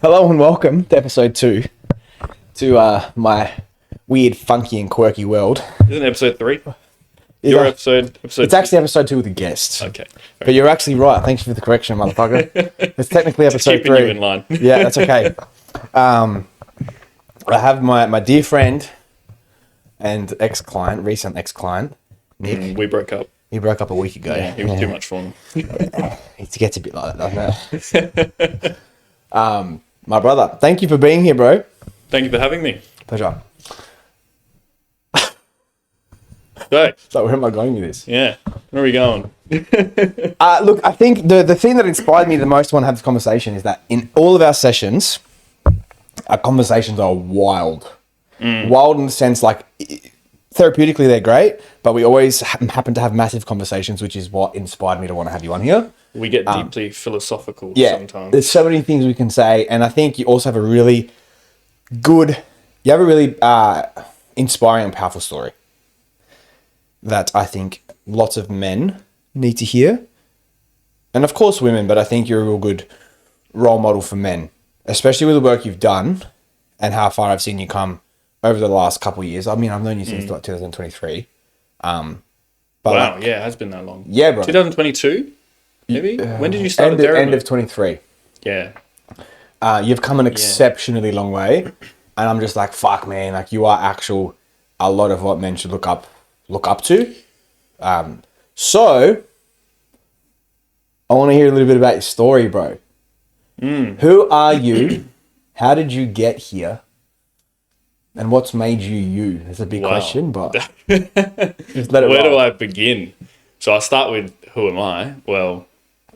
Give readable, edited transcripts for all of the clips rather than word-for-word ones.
Hello and welcome to episode 2 to my weird, funky and quirky world. Isn't it episode 3? Your episode It's actually episode 2 with a guest. Okay. But you're actually right. Thanks for the correction, motherfucker. It's technically episode Keeping 3. you in line. Yeah, that's okay. I have my dear friend and recent ex-client, Nick. We broke up. He broke up a week ago. Yeah, he was too much for him. It gets a bit like that, doesn't it? My brother, thank you for being here, bro. Thank you for having me. Pleasure. So, So where am I going with this? yeah. Where are we going? Look, I think the thing that inspired me the most to want to have this conversation is that in all of our sessions, our conversations are wild. Wild in the sense, like, therapeutically they're great, but we always happen to have massive conversations, which is what inspired me to want to have you on here. We get deeply philosophical sometimes. There's so many things we can say, and I think you also have a really inspiring and powerful story that I think lots of men need to hear. And of course women, but I think you're a real good role model for men, especially with the work you've done and how far I've seen you come over the last couple of years. I mean, I've known you since like 2023. Wow, Like, yeah, it has been that long. yeah, bro. 2022, maybe? When did you start End of 23. Yeah. You've come an exceptionally long way, and I'm just like, fuck, man, like you are a lot of what men should look up to. So I want to hear a little bit about your story, bro. Who are you? How did you get here? And what's made you you? It's a big question, but just let it Where roll. do I begin? So I'll start with, who am I? Well,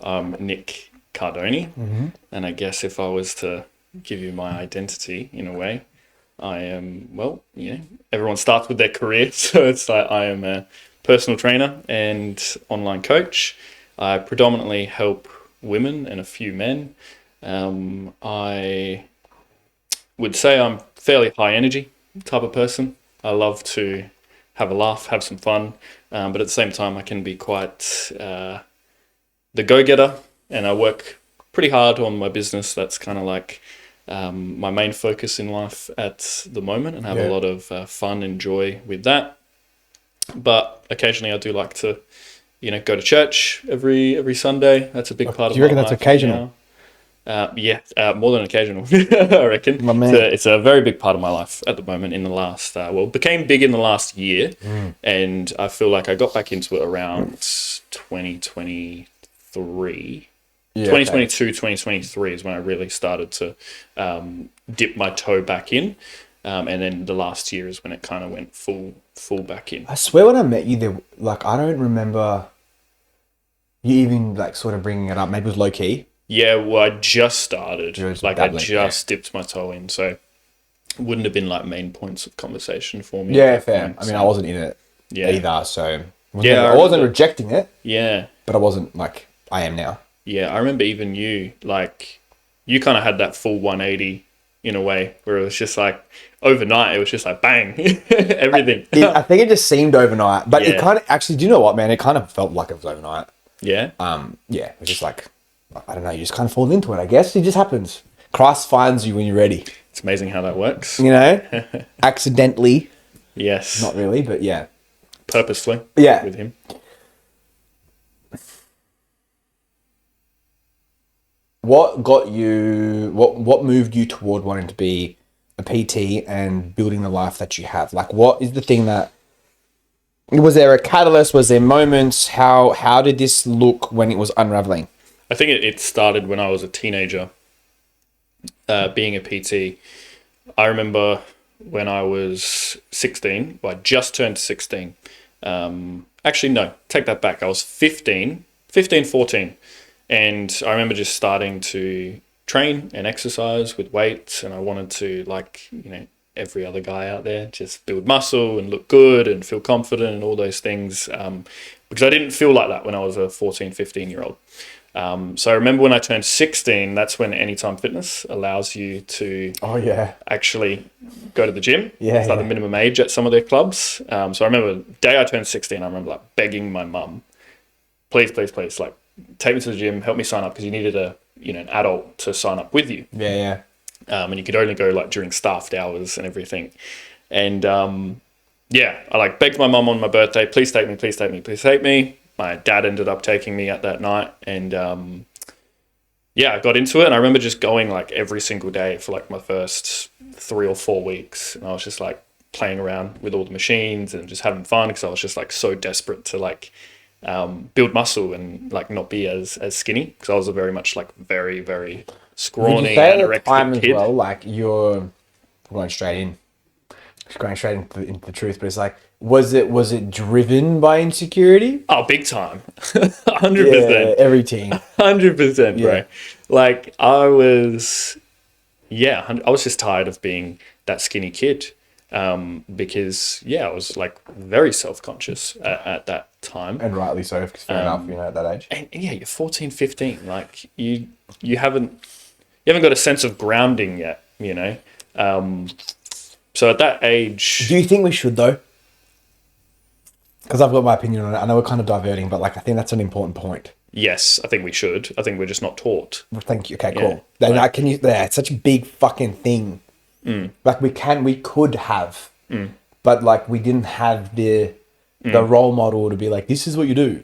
I'm Nick Cardone, and I guess if I was to give you my identity in a way, I am, well, everyone starts with their career, so it's like I am a personal trainer and online coach. I predominantly help women and a few men. I would say I'm fairly high energy type of person. I love to have a laugh, have some fun, but at the same time I can be quite the go-getter, and I work pretty hard on my business. That's kind of like my main focus in life at the moment, and have a lot of fun and joy with that. But occasionally I do like to, go to church every Sunday. That's a big part of my life. Do you reckon that's occasional? More than occasional, I reckon. My man. It's a very big part of my life at the moment in the last, it became big in the last year, and I feel like I got back into it around 2023. 2022, 2023 is when I really started to dip my toe back in, and then the last year is when it kind of went full back in. I swear when I met you, I don't remember you even sort of bringing it up. Maybe it was low key. Yeah, well, I just started. Dabbling, I just dipped my toe in, so it wouldn't have been main points of conversation for me. Yeah, fair. I mean, I wasn't in it either, so Yeah, I wasn't rejecting it, Yeah, but I wasn't like I am now. yeah. I remember even you, you kind of had that full 180 in a way, where it was just overnight. It was just bang, everything. I think it just seemed overnight, but it Yeah. kind of actually. Do you know what, man? It kind of felt like it was overnight. Yeah. Yeah, it was just I don't know. You just kind of fall into it. I guess it just happens. Christ finds you when you're ready. It's amazing how that works. Accidentally. Yes. Not really, but yeah. Purposefully. Yeah. With him. What got you? What moved you toward wanting to be a PT and building the life that you have? What is the thing that? Was there a catalyst? Was there moments? How did this look when it was unraveling? I think it started when I was a teenager, being a PT. I remember when I was 16, I just turned 16. Actually, no, take that back. I was 14. And I remember just starting to train and exercise with weights. And I wanted to, every other guy out there, just build muscle and look good and feel confident and all those things. Because I didn't feel like that when I was a 14, 15-year-old. So I remember when I turned 16, that's when Anytime Fitness allows you to actually go to the gym. It's the minimum age at some of their clubs. So I remember the day I turned 16, I remember begging my mum, please, take me to the gym, help me sign up, because you needed an adult to sign up with you. Yeah. and you could only go like during staffed hours and everything. And yeah, I like begged my mum on my birthday, please take me, please take me, please take me. My dad ended up taking me at that night, and yeah, I got into it, and I remember just going like every single day for like my first 3 or 4 weeks, and I was just like playing around with all the machines and just having fun because I was just like so desperate to like build muscle and like not be as skinny because I was a very much like very Would you scrawny say at the time anorexic as kid. well, like you're going straight in, just going straight into the truth, but it's like, was it driven by insecurity? Oh, big time, 100%. Yeah, every teen. 100%, Yeah. bro. Like I was, yeah, I was just tired of being that skinny kid. Because yeah, I was like very self-conscious at that time. And rightly so, because fair enough, at that age. And yeah, you're 14, 15. Like you haven't got a sense of grounding yet, you know. So at that age, Do you think we should though? Because I've got my opinion on it. I know we're kind of diverting, but like I think that's an important point. yes, I think we should. I think we're just not taught. Well, thank you. Okay, Yeah, cool. Then like- can you? Yeah, it's such a big fucking thing. Like we could have, but like we didn't have the role model to be like, this is what you do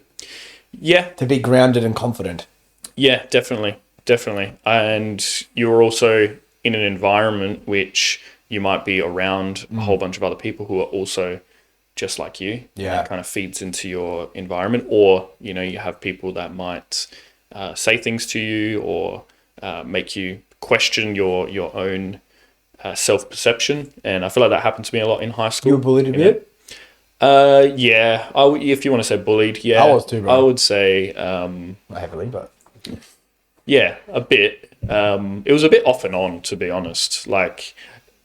Yeah, to be grounded and confident. yeah, definitely. And you're also in an environment which you might be around a whole bunch of other people who are also just like you. And Yeah. that kind of feeds into your environment, or you know, you have people that might say things to you or make you question your own self-perception. And I feel like that happened to me a lot in high school. You were bullied a you bit. know? Yeah. If you want to say bullied, yeah. I was too, bro. I would say, Not heavily, but yeah, a bit. It was a bit off and on, to be honest. Like,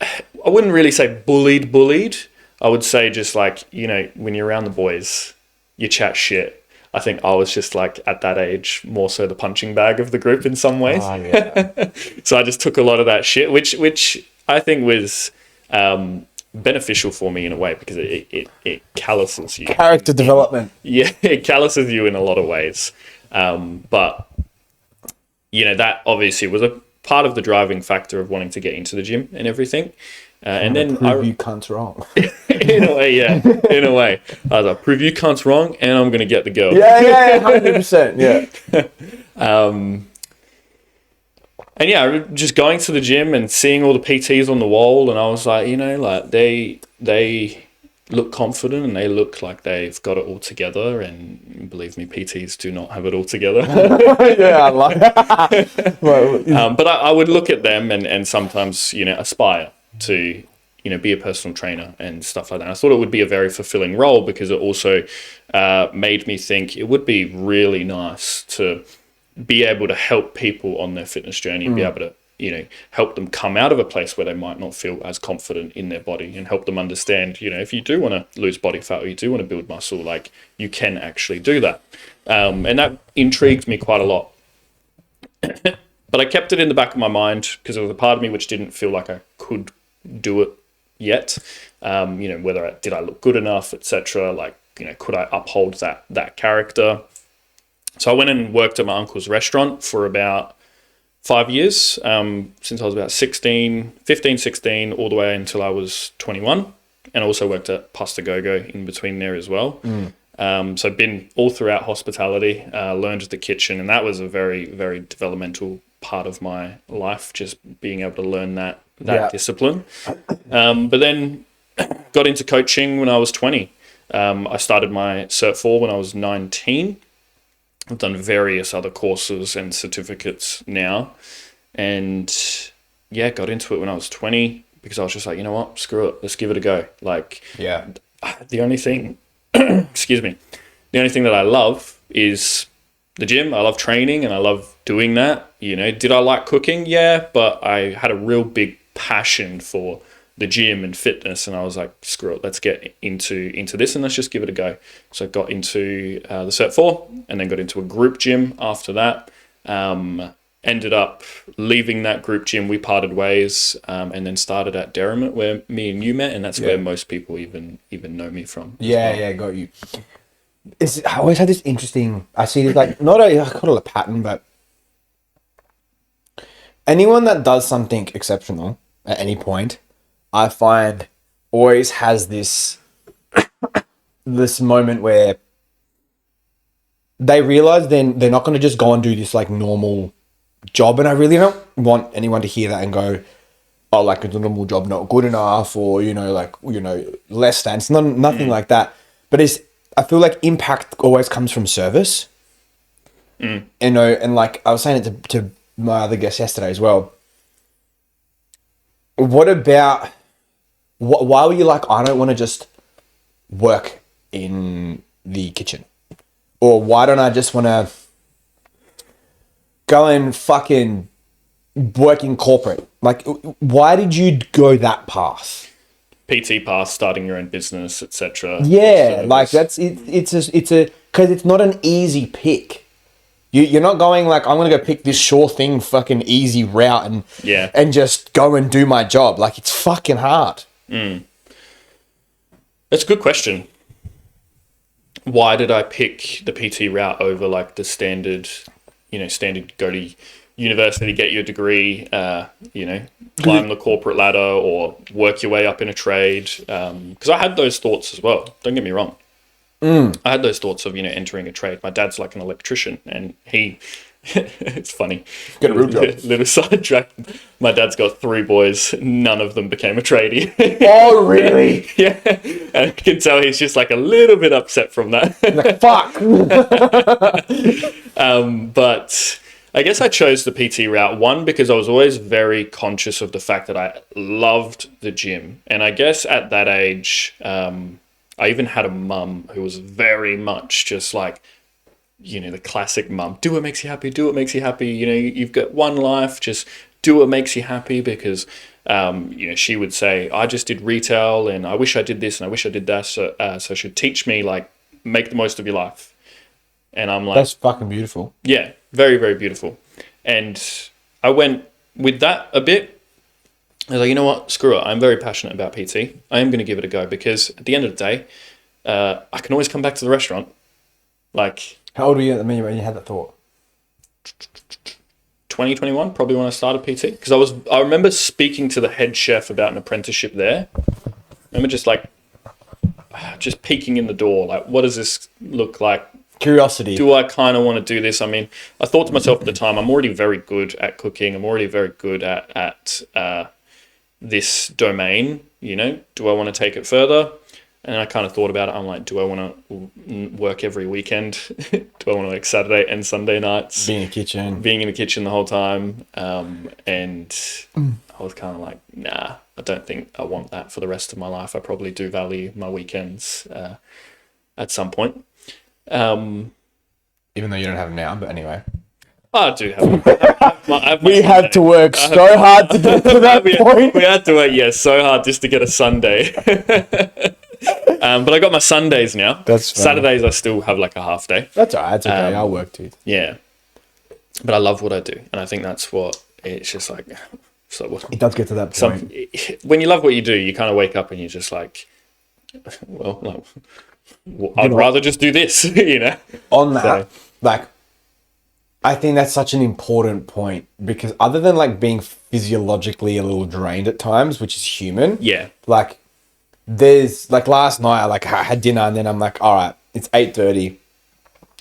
I wouldn't really say bullied. I would say just like, you know, when you're around the boys, you chat shit. I think I was just like at that age more so the punching bag of the group in some ways. yeah. So I just took a lot of that shit, which I think was beneficial for me in a way because it calluses you. Character development. Yeah, it calluses you in a lot of ways. But, you know, that obviously was a part of the driving factor of wanting to get into the gym and everything. And then Prove you cunts wrong. in a way, yeah, in a way, I was like, prove you cunts wrong, and I'm gonna get the girl. Yeah, 100%. Yeah. And yeah, just going to the gym and seeing all the PTs on the wall, and I was like, you know, like they look confident and they look like they've got it all together. And believe me, PTs do not have it all together. Yeah, I like. Well, But I would look at them and sometimes, you know, aspire to, you know, be a personal trainer and stuff like that. I thought it would be a very fulfilling role because it also made me think it would be really nice to be able to help people on their fitness journey, be able to, you know, help them come out of a place where they might not feel as confident in their body and help them understand, you know, if you do want to lose body fat or you do want to build muscle, like you can actually do that. And that intrigued me quite a lot. But I kept it in the back of my mind because there was a part of me which didn't feel like I could do it yet. You know, whether did I look good enough, etc. Like, you know, could I uphold that character? So I went and worked at my uncle's restaurant for about 5 years, since I was about 15, 16, all the way until I was 21. And I also worked at Pasta Go-Go in between there as well. So I've been all throughout hospitality, learned the kitchen, and that was a very, very developmental part of my life, just being able to learn that discipline. But then got into coaching when I was 20. I started my Cert 4 when I was 19. I've done various other courses and certificates now. And yeah, got into it when I was 20 because I was just like, you know what, screw it, let's give it a go. Like, yeah. the only thing, excuse me, the only thing that I love is the gym. I love training and I love doing that. You know, did I like cooking? Yeah, but I had a real big passion for the gym and fitness, and I was like, screw it, let's get into this and let's just give it a go. So I got into the Cert 4 and then got into a group gym after that. Ended up leaving that group gym. We parted ways, and then started at Derrimut where me and you met, and that's where most people even know me from. Yeah, got you. I always had this interesting. I see this like I call it a pattern, but anyone that does something exceptional at any point, I find always has this moment where they realize then they're not going to just go and do this like normal job. And I really don't want anyone to hear that and go, oh, like a normal job not good enough, or less than. It's nothing like that. But I feel like impact always comes from service. And like I was saying it to my other guest yesterday as well. What about why were you like, I don't want to just work in the kitchen, or why don't I just want to go and fucking work in corporate? Like, why did you go that path? PT path, starting your own business, etc. Yeah, like that's it. It's a because it's not an easy pick. You're not going like, I'm gonna go pick this sure thing, fucking easy route, and just go and do my job. Like, it's fucking hard. That's a good question. Why did I pick the PT route over like the standard go to university, get your degree, climb the corporate ladder or work your way up in a trade? Because I had those thoughts as well. Don't get me wrong. I had those thoughts of, entering a trade. My dad's like an electrician, and it's funny. Get a real job. Little sidetrack. My dad's got 3 boys. None of them became a tradie. Oh, really? Yeah. And I can tell he's just like a little bit upset from that. Like, fuck. But I guess I chose the PT route, one, because I was always very conscious of the fact that I loved the gym. And I guess at that age, I even had a mum who was very much just like, the classic mum, do what makes you happy, do what makes you happy. You've got one life, just do what makes you happy, because, she would say, I just did retail and I wish I did this and I wish I did that. So she would teach me, like, make the most of your life. And I'm like, that's fucking beautiful. Yeah, very, very beautiful. And I went with that a bit. I was like, you know what? Screw it. I'm very passionate about PT. I am going to give it a go, because at the end of the day, I can always come back to the restaurant. Like, how old were you when you had that thought? 2021, probably when I started PT. Because I remember speaking to the head chef about an apprenticeship there. I remember just peeking in the door. Like, what does this look like? Curiosity. Do I kind of want to do this? I mean, I thought to myself at the time, I'm already very good at cooking. I'm already very good at this domain. Do I want to take it further? And I kind of thought about it. I'm like, do I want to work every weekend? Do I want to work Saturday and Sunday nights? Being in the kitchen the whole time. And I was kind of like, nah, I don't think I want that for the rest of my life. I probably do value my weekends at some point. Even though you don't have them now, but anyway. I do have we had to work so hard to get to that point. We had to work, so hard just to get a Sunday. But I got my Sundays now. That's funny. Saturdays I still have like a half day. That's all right. That's okay. I'll work too. Yeah. But I love what I do. And I think that's what it's just like. So it does get to that point. When you love what you do, you kind of wake up and you're just like, well, I'd rather just do this, On that, I think that's such an important point, because other than like being physiologically a little drained at times, which is human. Yeah. Like, there's like last night, I had dinner and then I'm like, all right, it's 8:30.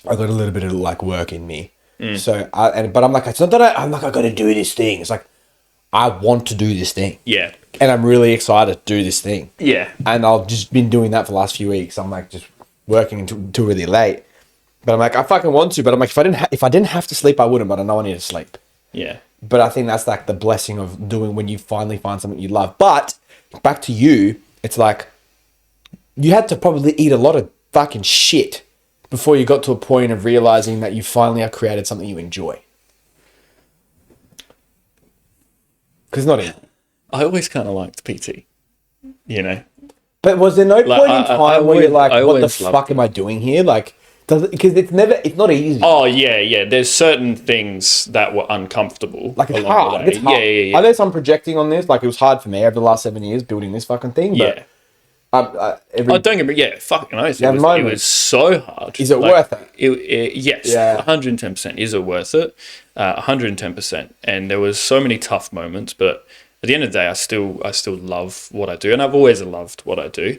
I got a little bit of like work in me. So but I'm like, it's not that I'm like, I got to do this thing. It's like, I want to do this thing. Yeah. And I'm really excited to do this thing. Yeah. And I've just been doing that for the last few weeks. I'm like just working until really late. But I'm like, I fucking want to. But I'm like, if I didn't have to sleep, I wouldn't. But I know I need to sleep. Yeah. But I think that's like the blessing of doing when you finally find something you love. But back to you, it's like you had to probably eat a lot of fucking shit before you got to a point of realizing that you finally have created something you enjoy. Because it's not easy. I always kind of liked PT, But was there no point in time where you're like, what the fuck am I doing here? Like, because it's not easy. Oh, yeah. There's certain things that were uncomfortable. Like, it's hard. It's hard. Yeah. I know I'm projecting on this. Like, it was hard for me over the last 7 years building this fucking thing. But Oh, don't get me. Yeah, fucking oath. It was so hard. Is it worth it? Yes, Yeah. 110%. Is it worth it? 110%. And there was so many tough moments, but at the end of the day, I still love what I do, and I've always loved what I do,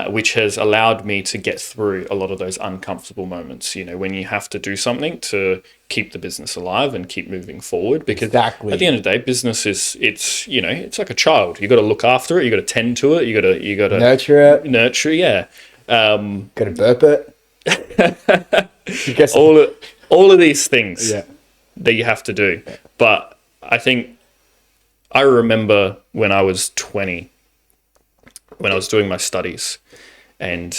which has allowed me to get through a lot of those uncomfortable moments. You know, when you have to do something to keep the business alive and keep moving forward. Because at the end of the day, business it's like a child. You got to look after it. You got to tend to it. You got to nurture. Yeah. Got to burp it. all of these things that you have to do. But I think I remember when I was 20, when I was doing my studies, and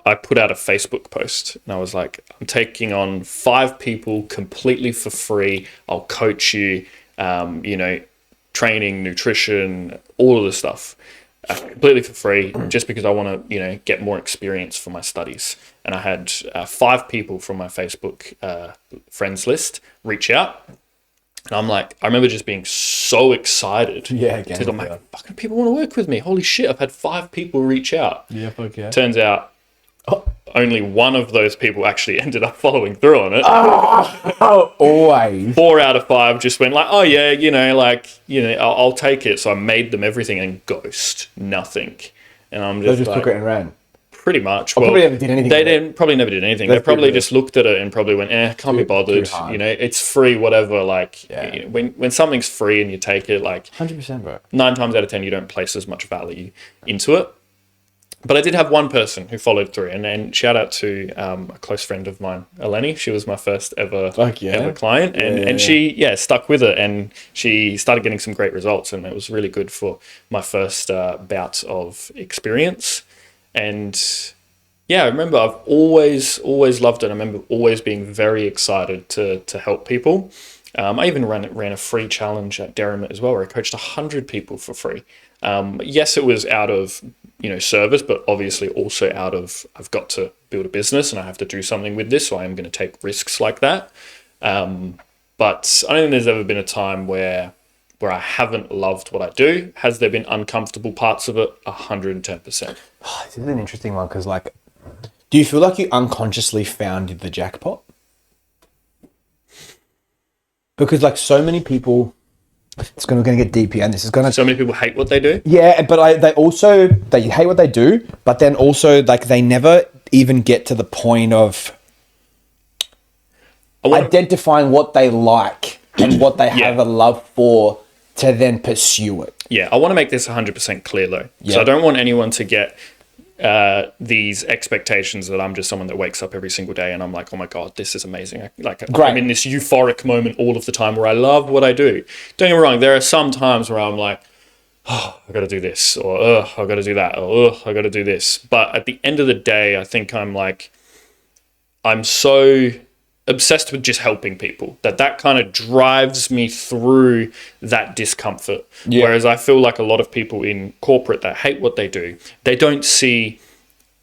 I put out a Facebook post, and I was like, I'm taking on 5 people completely for free. I'll coach you, training, nutrition, all of the stuff, completely for free, just because I want to, get more experience for my studies. And I had 5 people from my Facebook friends list reach out. And I'm like, I remember just being so excited. Yeah, because I'm like, fucking people want to work with me. Holy shit, I've had 5 people reach out. Yeah, fuck yeah. Turns out only one of those people actually ended up following through on it. Oh, always. 4 out of 5 just went like, oh yeah, I'll take it. So I made them everything and ghost, nothing. And I'm just They just took it and ran. Pretty much. Probably never did anything. They probably never did anything. They probably just looked at it and probably went, can't be bothered. It's free, whatever. Like, when something's free and you take it, like 100%, bro. 9 times out of 10, you don't place as much value into it. But I did have one person who followed through, and shout out to a close friend of mine, Eleni. She was my first ever client, and she stuck with it, and she started getting some great results, and it was really good for my first bout of experience. And I remember I've always loved it. I remember always being very excited to help people. I even ran a free challenge at Derrimut as well, where I coached 100 people for free. Yes, it was out of service, but obviously also out of I've got to build a business and I have to do something with this, so I am going to take risks like that. But I don't think there's ever been a time where I haven't loved what I do. Has there been uncomfortable parts of it? 110%. This is an interesting one because, like, do you feel like you unconsciously found the jackpot? Because, like, so many people, it's going to get deep here, and this is going to... So many people hate what they do? Yeah, but they hate what they do, but then also, like, they never even get to the point of identifying what they like and what they have a love for to then pursue it. Yeah, I want to make this 100% clear, though. So I don't want anyone to get these expectations that I'm just someone that wakes up every single day and I'm like, oh my God, this is amazing. I'm in this euphoric moment all of the time where I love what I do. Don't get me wrong, there are some times where I'm like, oh, I got to do this, or I got to do that, or I got to do this. But at the end of the day, I think I'm so obsessed with just helping people that kind of drives me through that discomfort. Whereas I feel like a lot of people in corporate that hate what they do, they don't see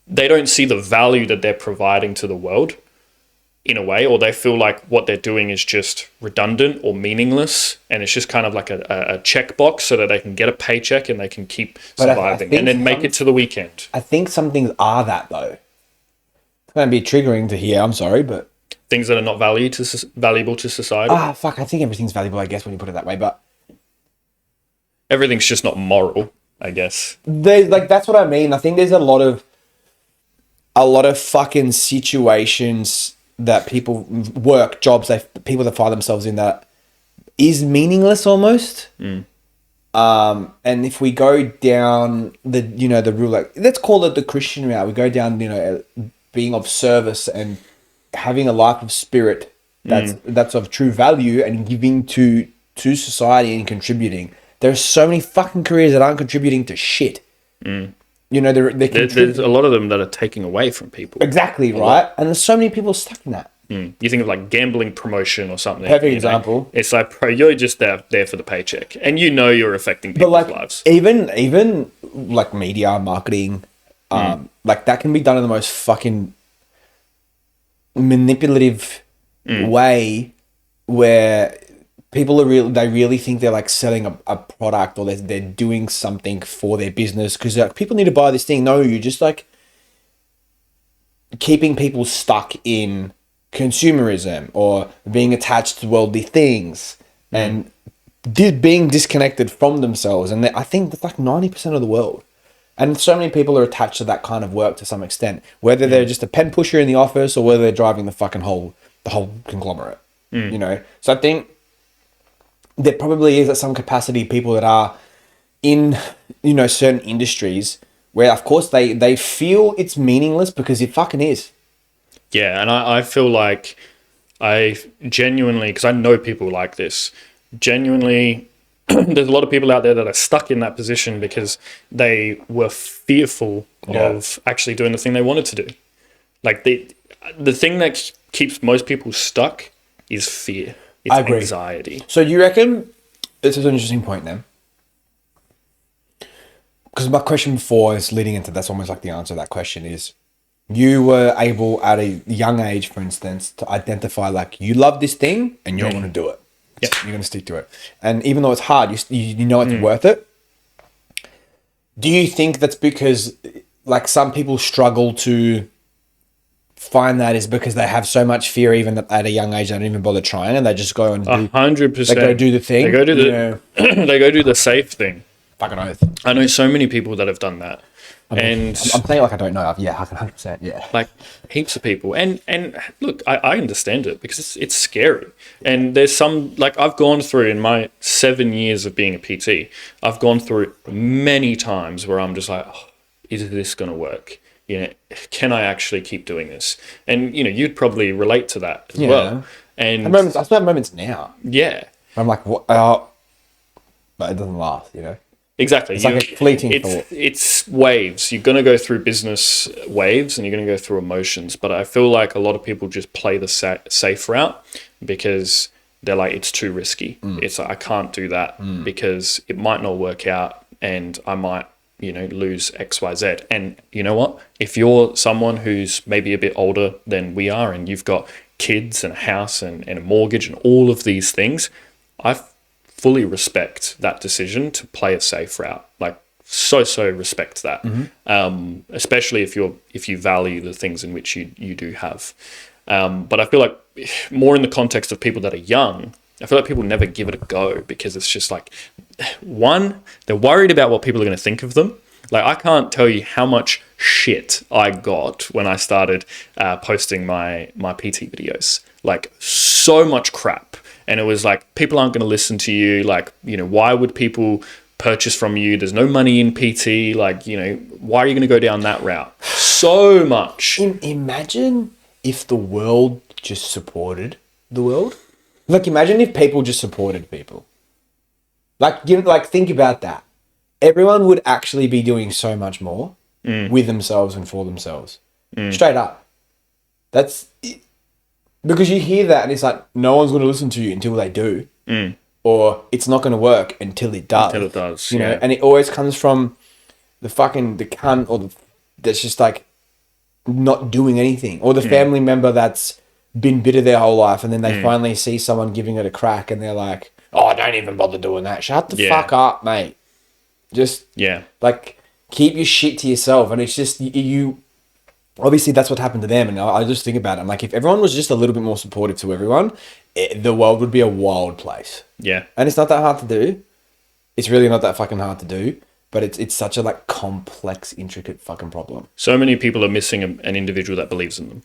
the value that they're providing to the world in a way, or they feel like what they're doing is just redundant or meaningless, and it's just kind of like a checkbox so that they can get a paycheck and they can keep surviving and then make it to the weekend. I think some things are that, though. It's going to be triggering to hear, I'm sorry, but things that are not valuable to society. I think everything's valuable, I guess, when you put it that way, but everything's just not moral, I guess. That's what I mean. I think there's a lot of fucking situations that people work, jobs, people that find themselves in that is meaningless almost. And if we go down the rule, like, let's call it the Christian route, we go down, being of service and having a life of spirit that's of true value and giving to society and contributing. There's so many fucking careers that aren't contributing to shit. There's a lot of them that are taking away from people. Exactly, right? And there's so many people stuck in that. You think of like gambling promotion or something. Perfect example. It's like, bro, you're just there for the paycheck, and you're affecting people's lives. Even like media marketing, like that can be done in the most fucking manipulative way, where people are really, they really think they're like selling a product, or they're doing something for their business, because like, people need to buy this thing. No, you're just like keeping people stuck in consumerism or being attached to worldly things and being disconnected from themselves. And I think that's like 90% of the world. And so many people are attached to that kind of work to some extent, whether they're just a pen pusher in the office or whether they're driving the whole conglomerate, you know? So I think there probably is, at some capacity, people that are in, you know, certain industries where, of course, they feel it's meaningless, because it fucking is. Yeah, and I feel like I genuinely, because I know people like this, genuinely, there's a lot of people out there that are stuck in that position because they were fearful of actually doing the thing they wanted to do. Like the thing that keeps most people stuck is fear. It's I agree. Anxiety. So you reckon, this is an interesting point then, because my question before is leading into, that's almost like the answer to that question is, you were able at a young age, for instance, to identify like you love this thing and you're going to do it. Yeah. You're going to stick to it. And even though it's hard, you know it's worth it. Do you think that's because like some people struggle to find that is because they have so much fear, even that at a young age they don't even bother trying, and they just go and do 100%. They go do the thing. They go do the they go do the safe thing. Fucking oath. I know so many people that have done that. And I'm saying like I don't know. Yeah, 100%. Yeah. like heaps of people. And look, I understand it because it's scary. And there's some, like I've gone through in my 7 years of being a PT, I've gone through many times where I'm just like, oh, is this going to work? You know, can I actually keep doing this? And, you know, you'd probably relate to that as well. And I still have moments now. Yeah. I'm like, what? But it doesn't last, you know? Exactly. It's like a fleeting thought. It's waves. You're going to go through business waves and you're going to go through emotions. But I feel like a lot of people just play the safe route because they're like, it's too risky. It's like, I can't do that because it might not work out and I might, you know, lose X, Y, Z. And you know what? If you're someone who's maybe a bit older than we are and you've got kids and a house and a mortgage and all of these things, I fully respect that decision to play a safe route. Like so respect that. Especially if you value the things in which you do have. But I feel like more in the context of people that are young, I feel like people never give it a go because it's just like, one, they're worried about what people are going to think of them. Like I can't tell you how much shit I got when I started posting my PT videos. Like so much crap. And it was like, people aren't going to listen to you. Like, you know, why would people purchase from you? There's no money in PT. Like, you know, why are you going to go down that route? So much. Imagine if the world just supported the world. Like, imagine if people just supported people. Like, think about that. Everyone would actually be doing so much more with themselves and for themselves. Straight up. That's it. Because you hear that and it's like, no one's going to listen to you until they do. Or it's not going to work until it does. Until it does, you know? And it always comes from the cunt or that's just like not doing anything. Or the family member that's been bitter their whole life and then they finally see someone giving it a crack and they're like, oh, don't even bother doing that. Shut the fuck up, mate. Just, like, keep your shit to yourself. And it's just, you obviously that's what happened to them. And I just think about it. I'm like, if everyone was just a little bit more supportive to everyone, the world would be a wild place. Yeah. And it's not that hard to do. It's really not that fucking hard to do. But it's such a like complex, intricate fucking problem. So many people are missing an individual that believes in them.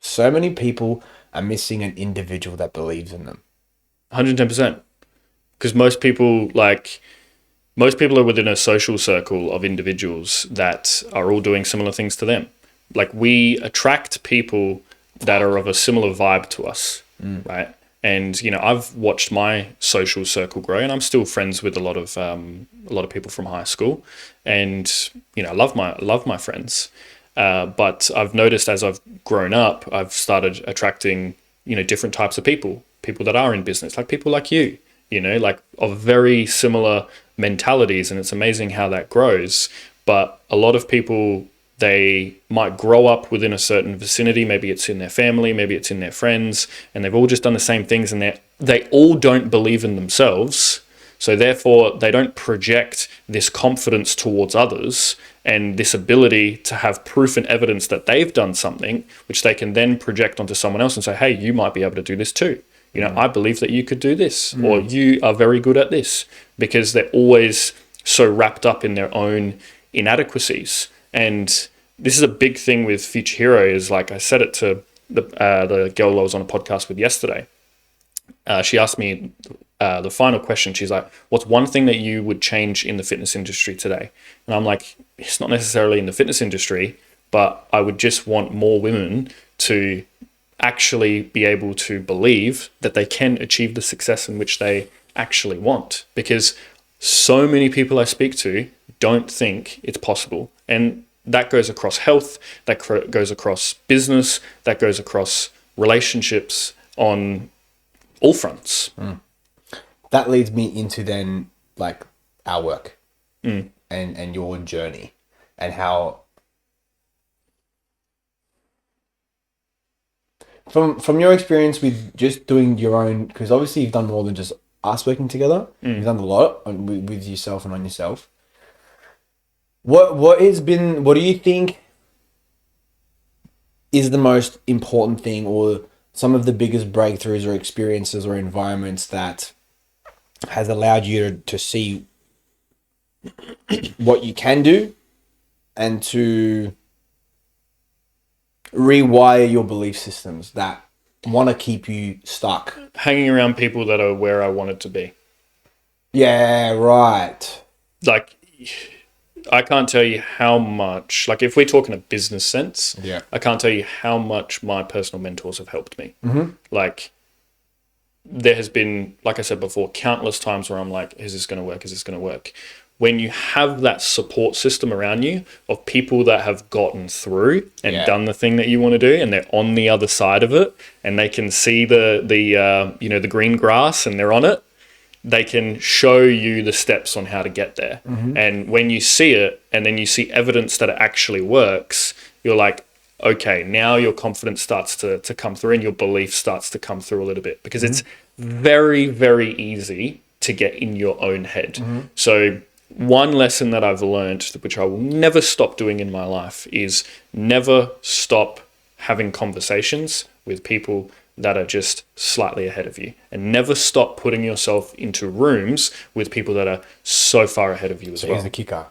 So many people are missing an individual that believes in them. 110%. Because most people are within a social circle of individuals that are all doing similar things to them. Like we attract people that are of a similar vibe to us, right? And you know, I've watched my social circle grow, and I'm still friends with a lot of people from high school, and you know, I love my friends. But I've noticed as I've grown up, I've started attracting, you know, different types of people that are in business, like people like you know, like of very similar mentalities. And it's amazing how that grows. But a lot of people they might grow up within a certain vicinity. Maybe it's in their family, maybe it's in their friends, and they've all just done the same things, and they all don't believe in themselves. So therefore, they don't project this confidence towards others and this ability to have proof and evidence that they've done something, which they can then project onto someone else and say, hey, you might be able to do this too. You know, I believe that you could do this, or you are very good at this, because they're always so wrapped up in their own inadequacies. And this is a big thing with Future Hero, is like I said it to the girl I was on a podcast with yesterday. She asked me the final question. She's like, what's one thing that you would change in the fitness industry today? And I'm like, it's not necessarily in the fitness industry, but I would just want more women to actually be able to believe that they can achieve the success in which they actually want. Because so many people I speak to don't think it's possible. And that goes across health, that goes across business, that goes across relationships on all fronts. That leads me into then like our work and your journey, and how from your experience with just doing your own, because obviously you've done more than just us working together. You've done a lot with yourself and on yourself. What do you think is the most important thing, or some of the biggest breakthroughs or experiences or environments that has allowed you to see what you can do and to rewire your belief systems that want to keep you stuck? Hanging around people that are where I wanted to be. Yeah, right. Like, I can't tell you how much, like if we talk in a business sense, I can't tell you how much my personal mentors have helped me. Like, there has been, like I said before, countless times where I'm like, is this going to work? Is this going to work? When you have that support system around you of people that have gotten through and done the thing that you want to do, and they're on the other side of it, and they can see the green grass and they're on it, they can show you the steps on how to get there. And when you see it, and then you see evidence that it actually works, you're like, okay, now your confidence starts to come through, and your belief starts to come through a little bit, because it's very, very easy to get in your own head. So one lesson that I've learned, which I will never stop doing in my life, is never stop having conversations with people that are just slightly ahead of you, and never stop putting yourself into rooms with people that are so far ahead of you as well. Here's the kicker.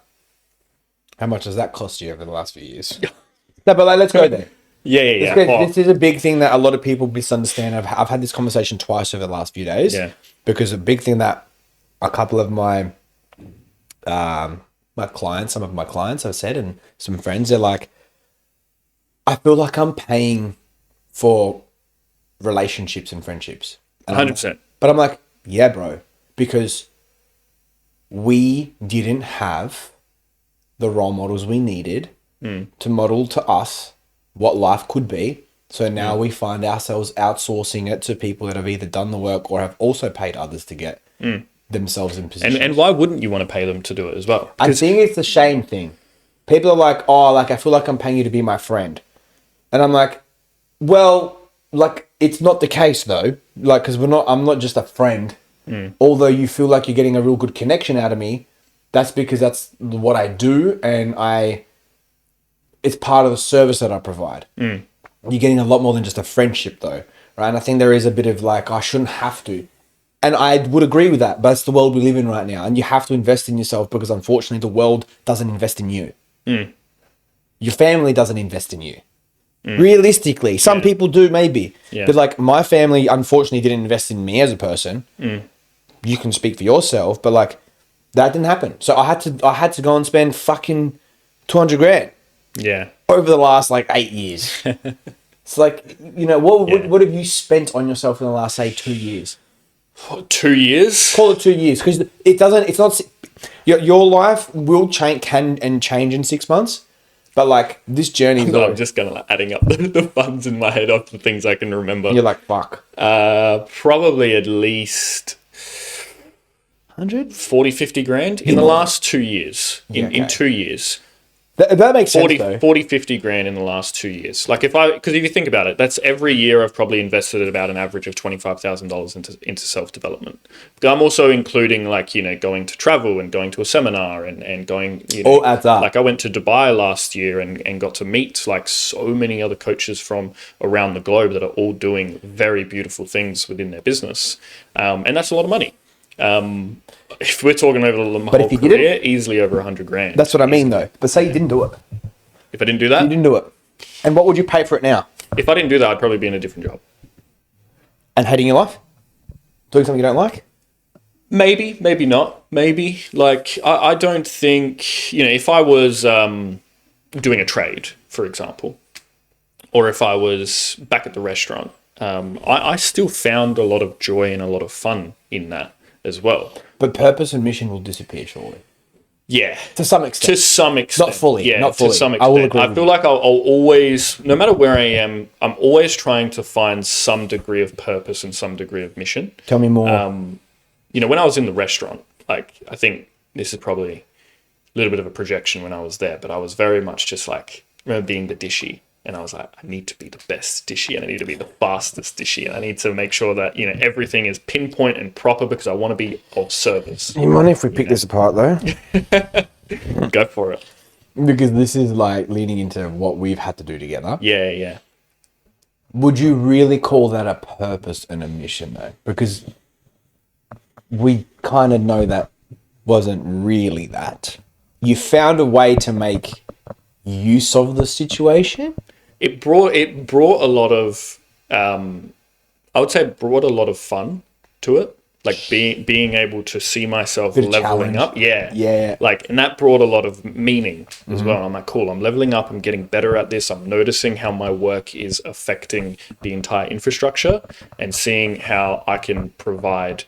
How much does that cost you over the last few years? No, but let's go there. Yeah. This is a big thing that a lot of people misunderstand. I've had this conversation twice over the last few days. Because a big thing that a couple of my clients, some of my clients have said, and some friends, they're like, I feel like I'm paying for relationships and friendships. 100%. But I'm like, yeah, bro, because we didn't have the role models we needed to model to us what life could be. So now we find ourselves outsourcing it to people that have either done the work or have also paid others to get themselves in positions. And why wouldn't you want to pay them to do it as well? I think it's the shame thing. People are like, oh, like I feel like I'm paying you to be my friend. And I'm like, well, like it's not the case though. Like, because I'm not just a friend. Although you feel like you're getting a real good connection out of me, that's because that's what I do, and it's part of the service that I provide. You're getting a lot more than just a friendship though, right? And I think there is a bit of like, I shouldn't have to. And I would agree with that, but it's the world we live in right now. And you have to invest in yourself, because unfortunately the world doesn't invest in you. Your family doesn't invest in you. Realistically, some people do maybe. But like my family unfortunately didn't invest in me as a person. You can speak for yourself, but like that didn't happen. So I had to go and spend fucking 200 grand. Over the last like 8 years. It's like, you know, what have you spent on yourself in the last, say, 2 years? 2 years? Call it 2 years, because it's not, your life will can change in 6 months, but like this journey. I'm just going to like adding up the funds in my head of the things I can remember. You're like, fuck. Probably at least 100? 40, 50 grand in the last 2 years. In 2 years. That makes sense 40, though. 40, 50 grand in the last 2 years. Like because if you think about it, that's every year I've probably invested at about an average of $25,000 into self-development. But I'm also including like, going to travel and going to a seminar and going, All adds up. like I went to Dubai last year and got to meet like so many other coaches from around the globe that are all doing very beautiful things within their business. And that's a lot of money. If we're talking over the whole career, easily over 100 grand. That's what I mean, though. But say you didn't do it. If I didn't do that? You didn't do it. And what would you pay for it now? If I didn't do that, I'd probably be in a different job. And hating your life? Doing something you don't like? Maybe, maybe not. Maybe. Like, I don't think, if I was doing a trade, for example, or if I was back at the restaurant, I still found a lot of joy and a lot of fun in that as well. But purpose and mission will disappear, surely. Yeah. To some extent. To some extent. Not fully. Yeah, not fully. To some extent. I will agree. I feel like I'll always, no matter where I am, I'm always trying to find some degree of purpose and some degree of mission. Tell me more. When I was in the restaurant, like, I think this is probably a little bit of a projection when I was there, but I was very much just like, I remember being the dishy. And I was like, I need to be the best dishy and I need to be the fastest dishy. And I need to make sure that, everything is pinpoint and proper because I want to be of service. You mind if we pick this apart, though? Go for it. Because this is like leading into what we've had to do together. Yeah, yeah. Would you really call that a purpose and a mission, though? Because we kind of know that wasn't really that. You found a way to make use of the situation. It brought a lot of I would say it brought a lot of fun to it, like being able to see myself leveling up. Yeah. Like, and that brought a lot of meaning as well. I'm like, cool, I'm leveling up, I'm getting better at this, I'm noticing how my work is affecting the entire infrastructure and seeing how I can provide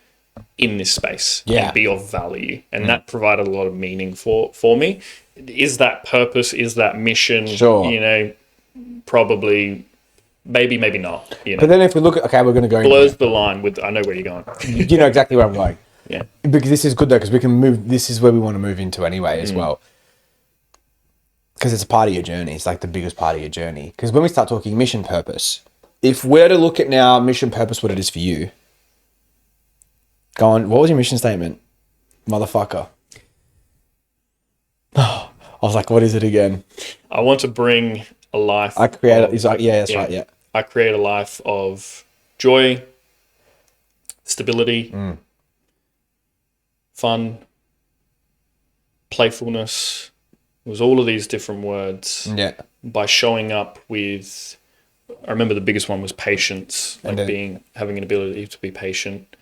in this space and be of value. And that provided a lot of meaning for me. Is that purpose? Is that mission? Sure. Probably, maybe not. But then if we look at, okay, we're going to go blurs the line with, I know where you're going. You know exactly where I'm going. Yeah. Because this is good though, because we can move, this is where we want to move into anyway as well. Because it's a part of your journey. It's like the biggest part of your journey. Because when we start talking mission purpose, if we're to look at now mission purpose, what it is for you, go on, what was your mission statement? Motherfucker. I was like, what is it again? I want to bring a life. I create. He's like, yeah, that's right. Yeah. I create a life of joy, stability, fun, playfulness. It was all of these different words. Yeah. By showing up with, I remember the biggest one was patience, like having an ability to be patient.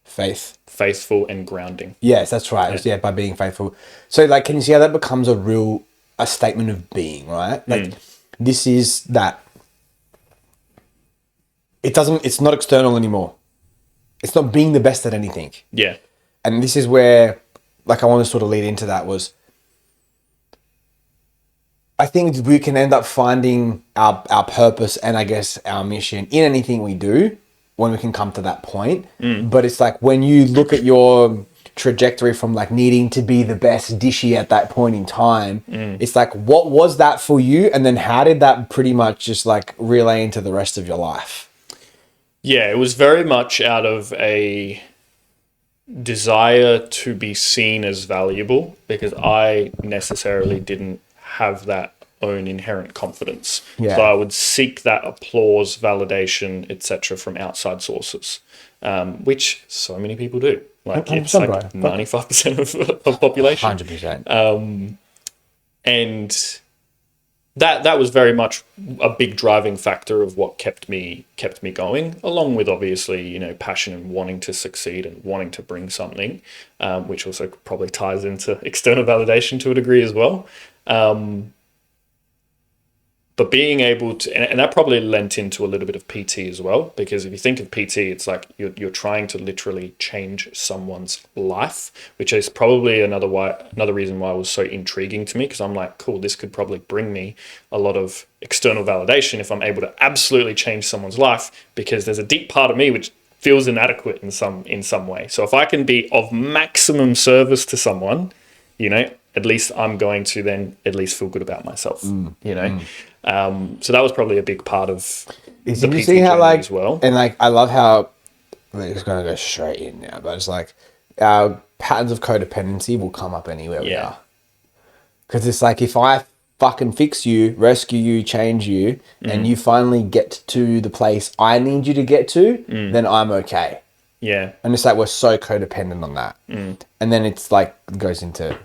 Faithful and grounding. Yes, that's right. Yeah, by being faithful. So, like, can you see how that becomes a statement of being, right? Like, this is that. It's not external anymore. It's not being the best at anything. Yeah. And this is where, like, I want to sort of lead into that was, I think we can end up finding our purpose and I guess our mission in anything we do when we can come to that point. But it's like when you look at your trajectory from like needing to be the best dishy at that point in time, it's like, what was that for you? And then how did that pretty much just like relay into the rest of your life? Yeah, it was very much out of a desire to be seen as valuable because I necessarily didn't have that own inherent confidence. Yeah. So I would seek that applause, validation, etc. from outside sources, which so many people do. Like it's like 95% of population. 100%. And that was very much a big driving factor of what kept me going, along with obviously, passion and wanting to succeed and wanting to bring something, which also probably ties into external validation to a degree as well. But being able to, and that probably lent into a little bit of PT as well, because if you think of PT, it's like you're trying to literally change someone's life, which is probably another reason why it was so intriguing to me, because I'm like, cool, this could probably bring me a lot of external validation if I'm able to absolutely change someone's life, because there's a deep part of me which feels inadequate in some way. So if I can be of maximum service to someone, at least I'm going to then at least feel good about myself, you know? So that was probably a big part of the PT interesting how, journey like, as well. and like, I love how, we're just going to go straight in now, but it's like our patterns of codependency will come up anywhere we Yeah. are. Because it's like, if I fucking fix you, rescue you, change you, and you finally get to the place I need you to get to, then I'm okay. Yeah. And it's like, we're so codependent on that. And then it's like, it goes into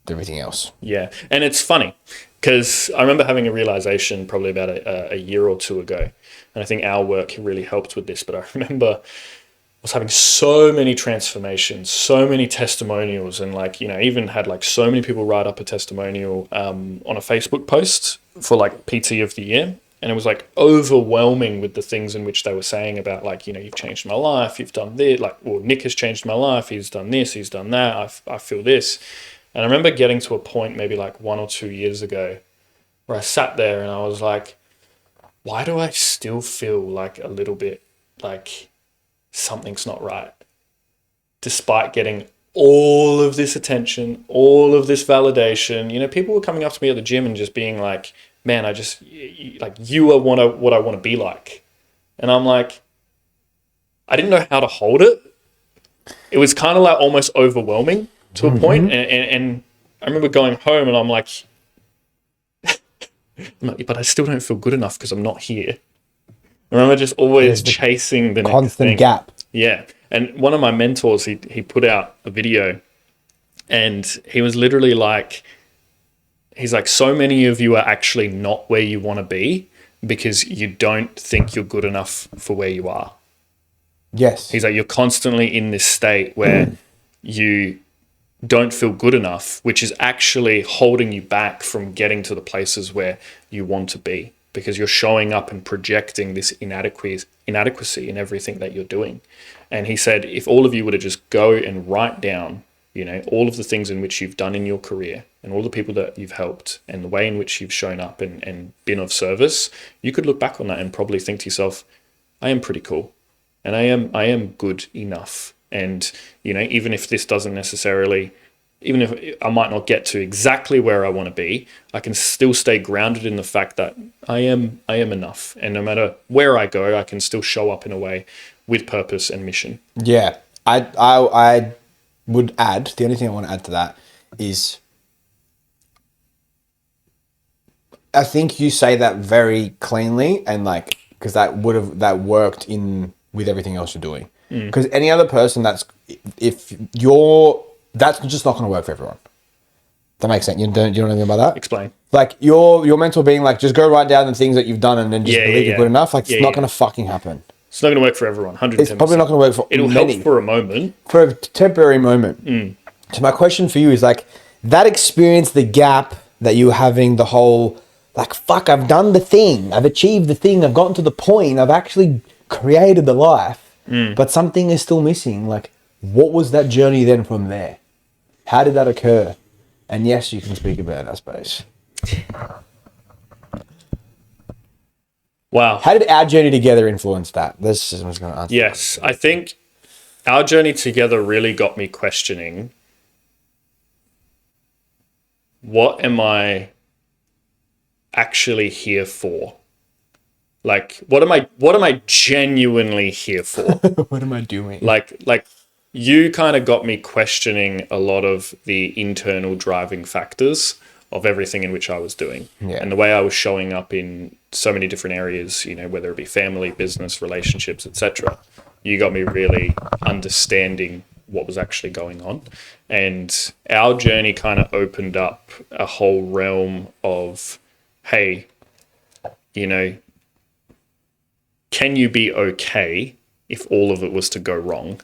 everything else. Yeah. And it's funny because I remember having a realization probably about a year or two ago. And I think our work really helped with this. But I remember I was having so many transformations, so many testimonials, and like, you know, even had like so many people write up a testimonial on a Facebook post for like PT of the year. And it was like overwhelming with the things in which they were saying about, like, you know, you've changed my life, you've done this, like, well, Nick has changed my life, he's done this, he's done that, I feel this. And I remember getting to a point maybe like 1 or 2 years ago where I sat there and I was like, why do I still feel like a little bit like something's not right? Despite getting all of this attention, all of this validation, you know, people were coming up to me at the gym and just being like, man, like, you are what I want to be like. And I'm like, I didn't know how to hold it. It was kind of like almost overwhelming to a point. And I remember going home and I'm like, but I still don't feel good enough because I'm not here. I remember just always chasing the next Constant thing. gap. Yeah. And one of my mentors, he put out a video and he was literally like, he's like, so many of you are actually not where you want to be because you don't think you're good enough for where you are. Yes. He's like, you're constantly in this state where you don't feel good enough, which is actually holding you back from getting to the places where you want to be, because you're showing up and projecting this inadequacy in everything that you're doing. And he said, if all of you were to just go and write down, you know, all of the things in which you've done in your career and all the people that you've helped and the way in which you've shown up and been of service, you could look back on that and probably think to yourself, I am pretty cool and I am good enough. And, you know, even if this doesn't necessarily, even if I might not get to exactly where I want to be, I can still stay grounded in the fact that I am enough. And no matter where I go, I can still show up in a way with purpose and mission. Yeah. I would add, the only thing I want to add to that is, I think you say that very cleanly, and like, because that worked in with everything else you're doing. Because any other person that's just not going to work for everyone. That makes sense. You know anything about that? Explain. Like your mentor being like, just go write down the things that you've done and then just believe you're good enough. Like, it's not going to fucking happen. It's not going to work for everyone. 110%. It's probably not going to work for It'll many. help for a moment. For a temporary moment. So my question for you is like, that experience, the gap that you were having, the whole like, fuck, I've done the thing, I've achieved the thing, I've gotten to the point, I've actually created the life, but something is still missing. Like, what was that journey then from there? How did that occur? And yes, you can speak about it, I suppose. Wow. How did our journey together influence that? This is what's going to answer. Yes, I think our journey together really got me questioning, what am I actually here for? Like, what am I genuinely here for? What am I doing? Like you kind of got me questioning a lot of the internal driving factors of everything in which I was doing. Yeah. And the way I was showing up in so many different areas, you know, whether it be family, business, relationships, etc. You got me really understanding what was actually going on. And our journey kind of opened up a whole realm of, hey, you know, can you be okay if all of it was to go wrong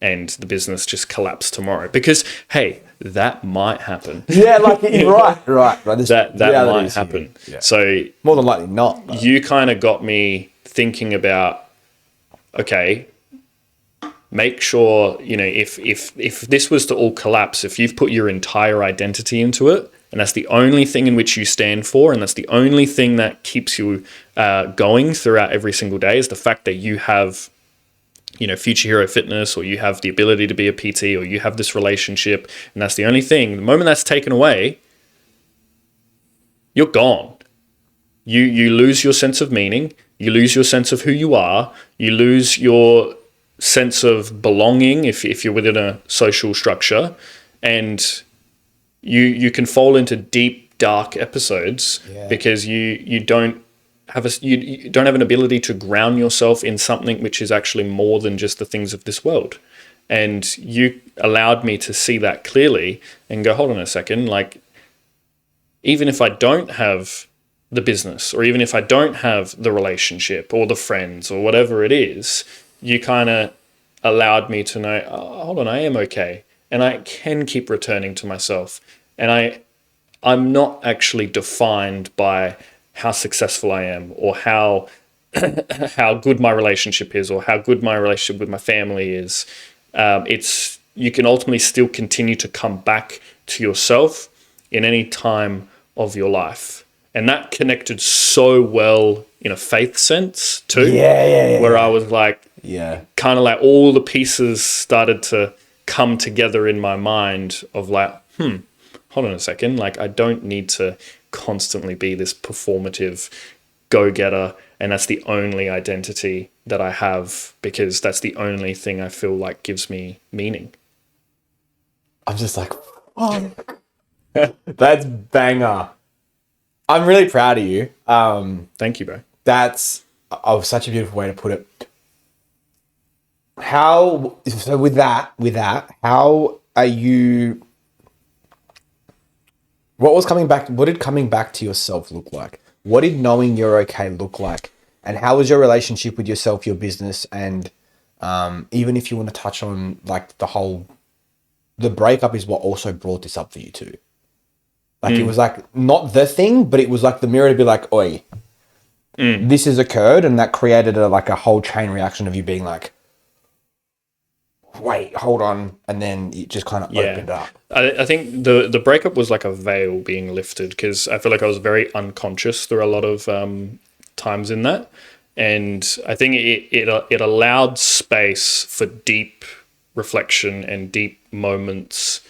and the business just collapsed tomorrow? Because, hey, that might happen. Yeah, like, right. That might happen. Yeah. So more than likely not. But. You kind of got me thinking about, okay, make sure, you know, if this was to all collapse, if you've put your entire identity into it, and that's the only thing in which you stand for, and that's the only thing that keeps you going throughout every single day, is the fact that you have Future Hero Fitness, or you have the ability to be a PT, or you have this relationship, and that's the only thing. The moment that's taken away, you're gone. You lose your sense of meaning. You lose your sense of who you are. You lose your sense of belonging if you're within a social structure, and you can fall into deep, dark episodes because you don't have you don't have an ability to ground yourself in something which is actually more than just the things of this world. And you allowed me to see that clearly and go, hold on a second, like, even if I don't have the business, or even if I don't have the relationship or the friends or whatever it is, you kind of allowed me to know, oh, hold on, I am okay. And I can keep returning to myself. And I'm not actually defined by how successful I am, or how how good my relationship is, or how good my relationship with my family is. You can ultimately still continue to come back to yourself in any time of your life. And that connected so well in a faith sense too. Where I was like, kind of like all the pieces started to come together in my mind of like, hold on a second, like, I don't need to constantly be this performative go-getter, and that's the only identity that I have, because that's the only thing I feel like gives me meaning. I'm just like, oh, that's banger. I'm really proud of you. Thank you, bro. That's such a beautiful way to put it. So with that, how are you? What did coming back to yourself look like? What did knowing you're okay look like? And how was your relationship with yourself, your business, and even if you want to touch on like the breakup is what also brought this up for you too. Like it was like not the thing, but it was like the mirror to be like, oi, this has occurred, and that created a whole chain reaction of you being like, wait, hold on, and then it just kind of opened up. I think the breakup was like a veil being lifted, because I feel like I was very unconscious through a lot of times in that, and I think it allowed space for deep reflection and deep moments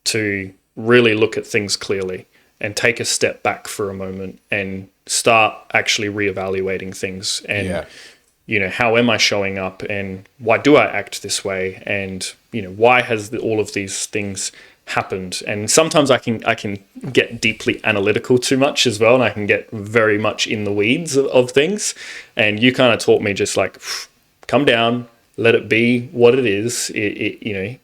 to really look at things clearly and take a step back for a moment and start actually reevaluating things and how am I showing up, and why do I act this way, and why has all of these things happened. And sometimes I can get deeply analytical too much as well, and I can get very much in the weeds of things, and you kind of taught me just like, come down, let it be what it is. It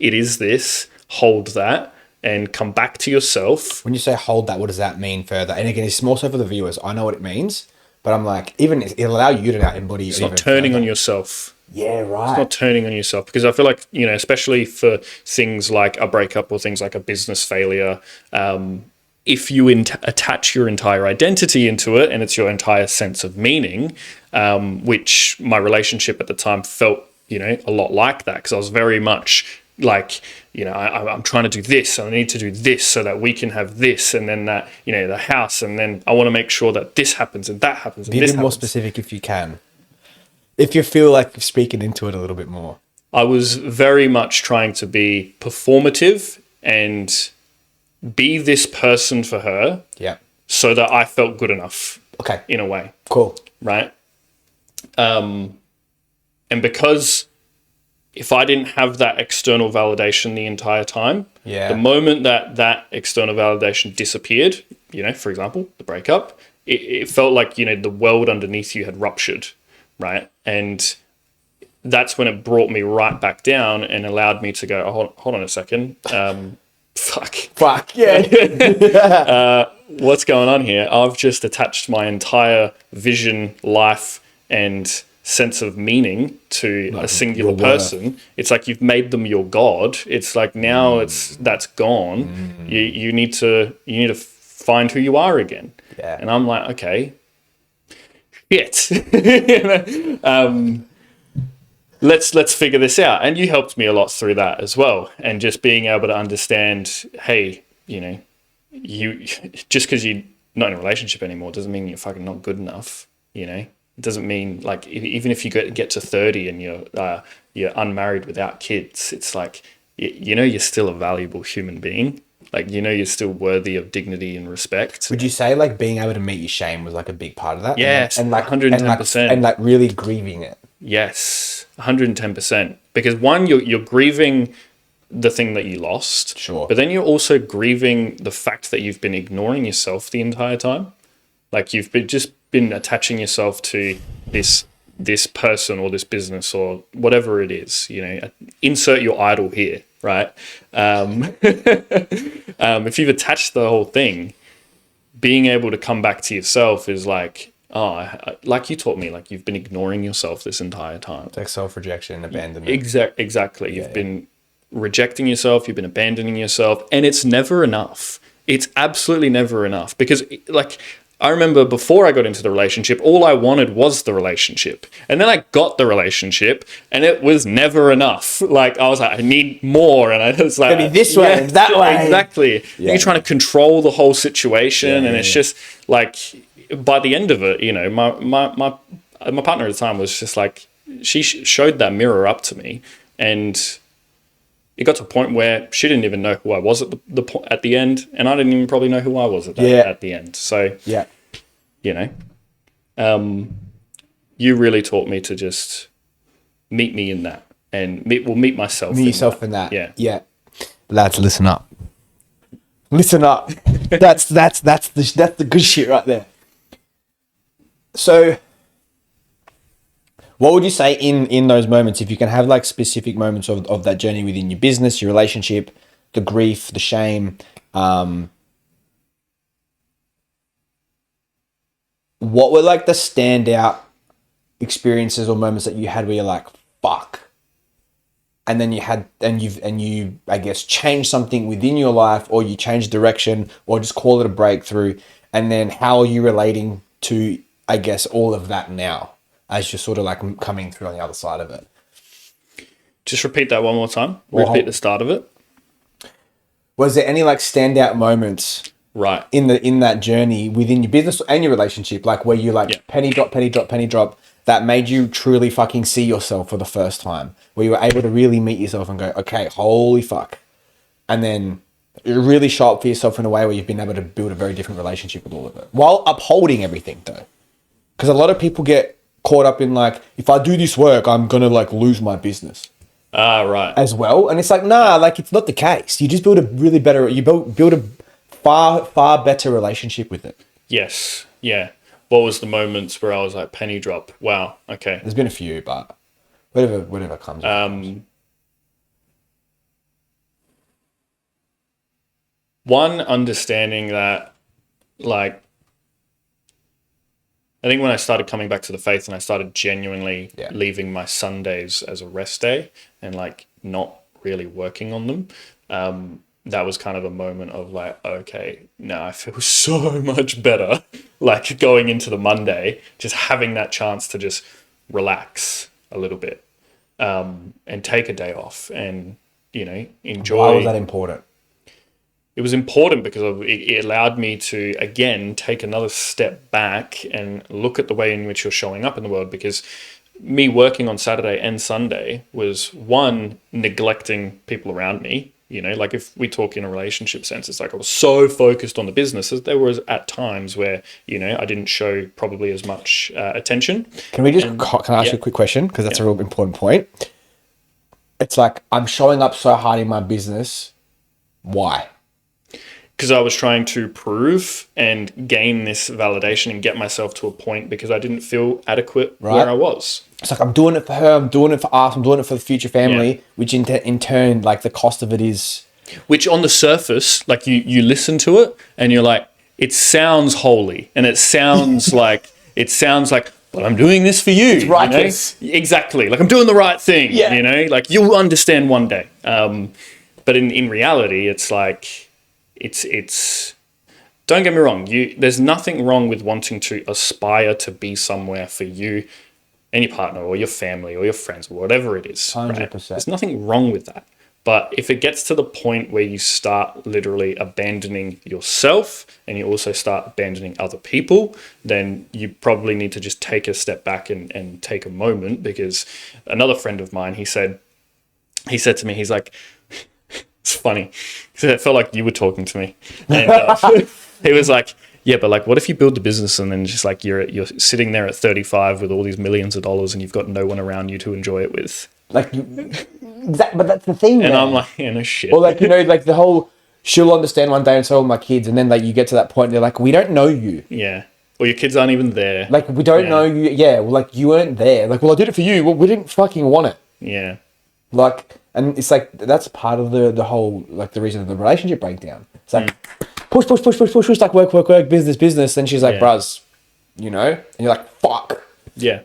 is this, hold that, and come back to yourself. When you say hold that, what does that mean further? And again, it's more so for the viewers. I know what it means, but I'm like, even it'll allow you to now embody. It's not turning on yourself. Yeah, right. It's not turning on yourself, because I feel like, especially for things like a breakup or things like a business failure, if you attach your entire identity into it, and it's your entire sense of meaning, which my relationship at the time felt, a lot like that, because I was very much like, I'm trying to do this, and I need to do this so that we can have this, and then that, the house, and then I want to make sure that this happens and that happens. And be a bit more specific if you can. If you feel like speaking into it a little bit more. I was very much trying to be performative and be this person for her. Yeah. So that I felt good enough. Okay. In a way. Cool. Right. And because if I didn't have that external validation the entire time, the moment that external validation disappeared, for example, the breakup, it felt like, the world underneath you had ruptured, right? And that's when it brought me right back down and allowed me to go, oh, hold on a second. Fuck, yeah. What's going on here? I've just attached my entire vision, life, and sense of meaning to a singular person. It's like you've made them your god. It's like now that's gone. You need to find who you are again. Yeah. And I'm like, okay, shit. Let's figure this out. And you helped me a lot through that as well. And just being able to understand, hey, you just because you're not in a relationship anymore doesn't mean you're fucking not good enough. It doesn't mean like even if you get to 30 and you're unmarried without kids, it's like you know you're still a valuable human being. Like you know you're still worthy of dignity and respect. Would you say like being able to meet your shame was like a big part of that? Yes, and like 110%. and like really grieving it. Yes, 110%. Because one, you're grieving the thing that you lost. Sure. But then you're also grieving the fact that you've been ignoring yourself the entire time. Like you've just been attaching yourself to this person or this business or whatever it is. You know, insert your idol here, right? If you've attached the whole thing, being able to come back to yourself is like, like you taught me, like you've been ignoring yourself this entire time. It's like self-rejection and abandonment. Exactly. You've been rejecting yourself, you've been abandoning yourself, and it's never enough. It's absolutely never enough because like I remember before I got into the relationship, all I wanted was the relationship. And then I got the relationship and it was never enough. Like I was like, I need more. And I was like, be this way and that way. Exactly. Yeah. You're trying to control the whole situation. And it's just like, by the end of it, you know, my partner at the time was just like, she showed that mirror up to me, and it got to a point where she didn't even know who I was at the end, and I didn't even probably know who I was at the end. So you know, you really taught me to just meet me in that, and meet myself. Meet yourself in that. Yeah. Lads, listen up. Listen up. That's the good shit right there. So, what would you say in those moments, if you can have like specific moments of that journey within your business, your relationship, the grief, the shame, what were like the standout experiences or moments that you had where you're like, fuck, and then you I guess changed something within your life, or you changed direction, or just call it a breakthrough, and then how are you relating to, I guess, all of that now as you're sort of like coming through on the other side of it? Just repeat that one more time. Repeat the start of it. Was there any like standout moments right in that journey within your business and your relationship, like where you like penny drop that made you truly fucking see yourself for the first time, where you were able to really meet yourself and go, okay, holy fuck, and then really show up for yourself in a way where you've been able to build a very different relationship with all of it while upholding everything though? Because a lot of people get caught up in like, if I do this work, I'm gonna like lose my business. Right. As well. And it's like, nah, like it's not the case. You just build a really better, you build a far better relationship with it. Yes. Yeah. What was the moments where I was like, penny drop? Wow. Okay. There's been a few, but whatever comes. One, understanding that, like, I think when I started coming back to the faith and I started genuinely leaving my Sundays as a rest day and like not really working on them, that was kind of a moment of like, okay, now I feel so much better. Like going into the Monday, just having that chance to just relax a little bit, and take a day off and, you know, enjoy. Why was that important? It was important because it allowed me to, again, take another step back and look at the way in which you're showing up in the world. Because me working on Saturday and Sunday was, one, neglecting people around me. You know, like if we talk in a relationship sense, it's like I was so focused on the business as there was at times where, you know, I didn't show probably as much attention. Can I ask you a quick question? Because that's a real important point. It's like, I'm showing up so hard in my business. Why? Because I was trying to prove and gain this validation and get myself to a point because I didn't feel adequate where I was. It's like, I'm doing it for her, I'm doing it for us, I'm doing it for the future family, which in turn, like the cost of it is... Which on the surface, like you listen to it and you're like, it sounds holy and it sounds like, but I'm doing this for you. It's righteous. You know? Exactly. Like I'm doing the right thing, you know, like you'll understand one day. But in reality, it's like, it's don't get me wrong, there's nothing wrong with wanting to aspire to be somewhere for you and your partner or your family or your friends or whatever it is. 100%. Right? There's nothing wrong with that. But if it gets to the point where you start literally abandoning yourself and you also start abandoning other people, then you probably need to just take a step back and take a moment. Because another friend of mine, he said to me, he's like, it's funny. He said, it felt like you were talking to me. And he was like, yeah, but like, what if you build the business and then just like you're sitting there at 35 with all these millions of dollars and you've got no one around you to enjoy it with? Like, but that's the thing, And man. I'm like, yeah, no shit. Or like, like the whole, she'll understand one day and so will my kids. And then like you get to that point and they're like, we don't know you. Yeah. Or your kids aren't even there. Like, we don't know you. Yeah, well, like, you weren't there. Like, well, I did it for you. Well, we didn't fucking want it. Yeah. Like, and it's like, that's part of the whole, like, the reason of the relationship breakdown. It's like, push, like, work, business. Then she's like, bruz, and you're like, fuck. Yeah.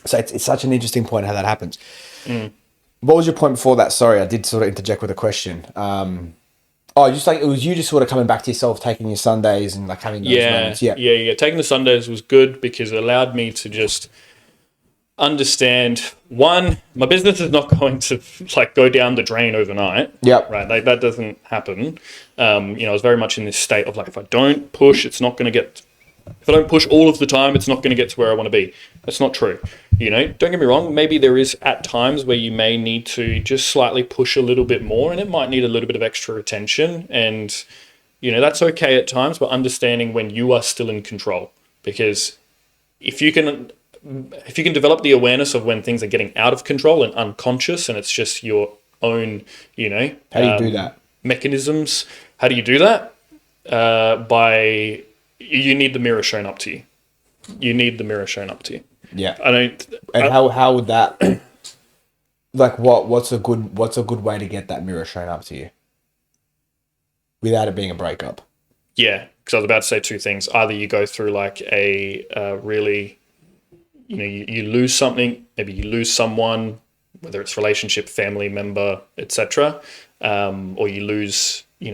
So it's such an interesting point how that happens. What was your point before that? Sorry, I did sort of interject with a question. Just like, it was you just sort of coming back to yourself, taking your Sundays and like having those moments. Yeah. Taking the Sundays was good because it allowed me to just understand, one, my business is not going to like go down the drain overnight. Yep. Right. Like that doesn't happen. I was very much in this state of like, if I don't push, it's not going to get, if I don't push all of the time, it's not going to get to where I want to be. That's not true. Don't get me wrong. Maybe there is at times where you may need to just slightly push a little bit more and it might need a little bit of extra attention. And, that's okay at times, but understanding when you are still in control, because if you can develop the awareness of when things are getting out of control and unconscious and it's just your own, How do you do that? mechanisms. How do you do that? You need the mirror shown up to you. Yeah. And how would that, like, what's a good way to get that mirror shown up to you without it being a breakup? Yeah, because I was about to say two things. Either you go through like a really, you lose something, maybe you lose someone, whether it's relationship, family member, etc., or you lose, you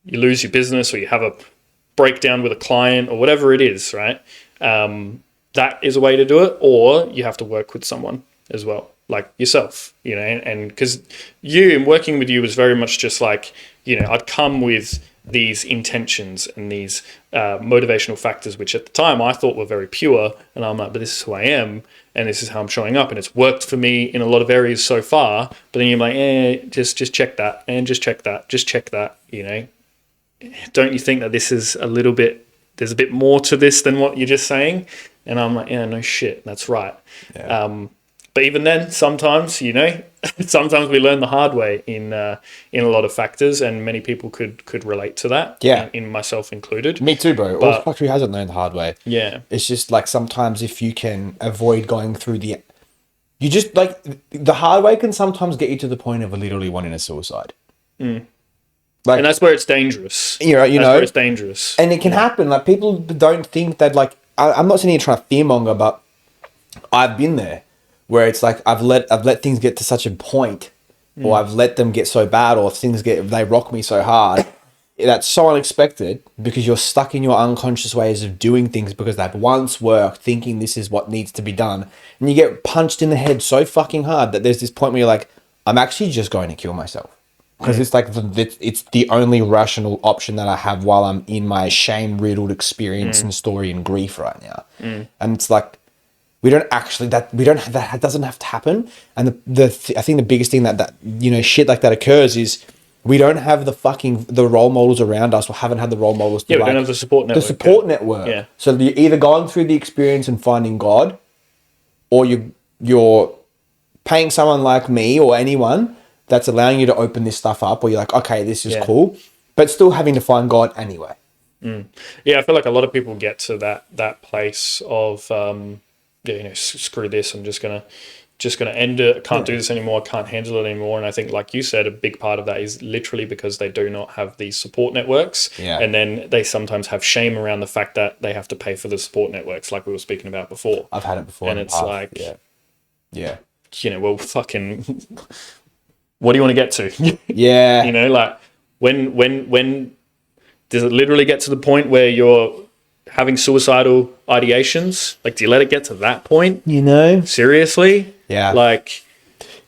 lose your business, or you have a breakdown with a client, or whatever it is, right? That is a way to do it, or you have to work with someone as well, like yourself, and because working with you was very much just like, I'd come with these intentions and these motivational factors, which at the time I thought were very pure, and I'm like, but this is who I am, and this is how I'm showing up, and it's worked for me in a lot of areas so far, but then you're like, just check that, and just check that, don't you think that this is there's a bit more to this than what you're just saying? And I'm like, yeah, no shit, that's right. Yeah. But even then, sometimes, sometimes we learn the hard way in a lot of factors, and many people could relate to that. Yeah. In myself included. Me too, bro. All who hasn't learned the hard way. Yeah. It's just like sometimes if you can avoid going through the hard way can sometimes get you to the point of literally wanting a suicide. Like, and that's where it's dangerous. That's where it's dangerous. And it can happen. Like, people don't think that, like, I'm not sitting here trying to fearmonger, but I've been there where it's like I've let things get to such a point, or I've let them get so bad, or they rock me so hard. That's so unexpected because you're stuck in your unconscious ways of doing things because they've once worked, thinking this is what needs to be done. And you get punched in the head so fucking hard that there's this point where you're like, I'm actually just going to kill myself. Because it's like it's the only rational option that I have while I'm in my shame-riddled experience and story and grief right now. And it's like, that doesn't have to happen. And I think the biggest thing that shit like that occurs is we don't have the role models around us, or haven't had the role models. We don't have the support network. The support network. Yeah. So you're either going through the experience and finding God, or you're paying someone like me or anyone that's allowing you to open this stuff up, where you're like, okay, this is cool, but still having to find God anyway. Yeah, I feel like a lot of people get to that place of, screw this, I'm just gonna end it. I can't do this anymore. I can't handle it anymore. And I think, like you said, a big part of that is literally because they do not have these support networks. Yeah. And then they sometimes have shame around the fact that they have to pay for the support networks, like we were speaking about before. I've had it before. And it's like, yeah. Well, fucking, what do you want to get to? Yeah. Like when does it literally get to the point where you're having suicidal ideations? Like, do you let it get to that point? Seriously? Yeah.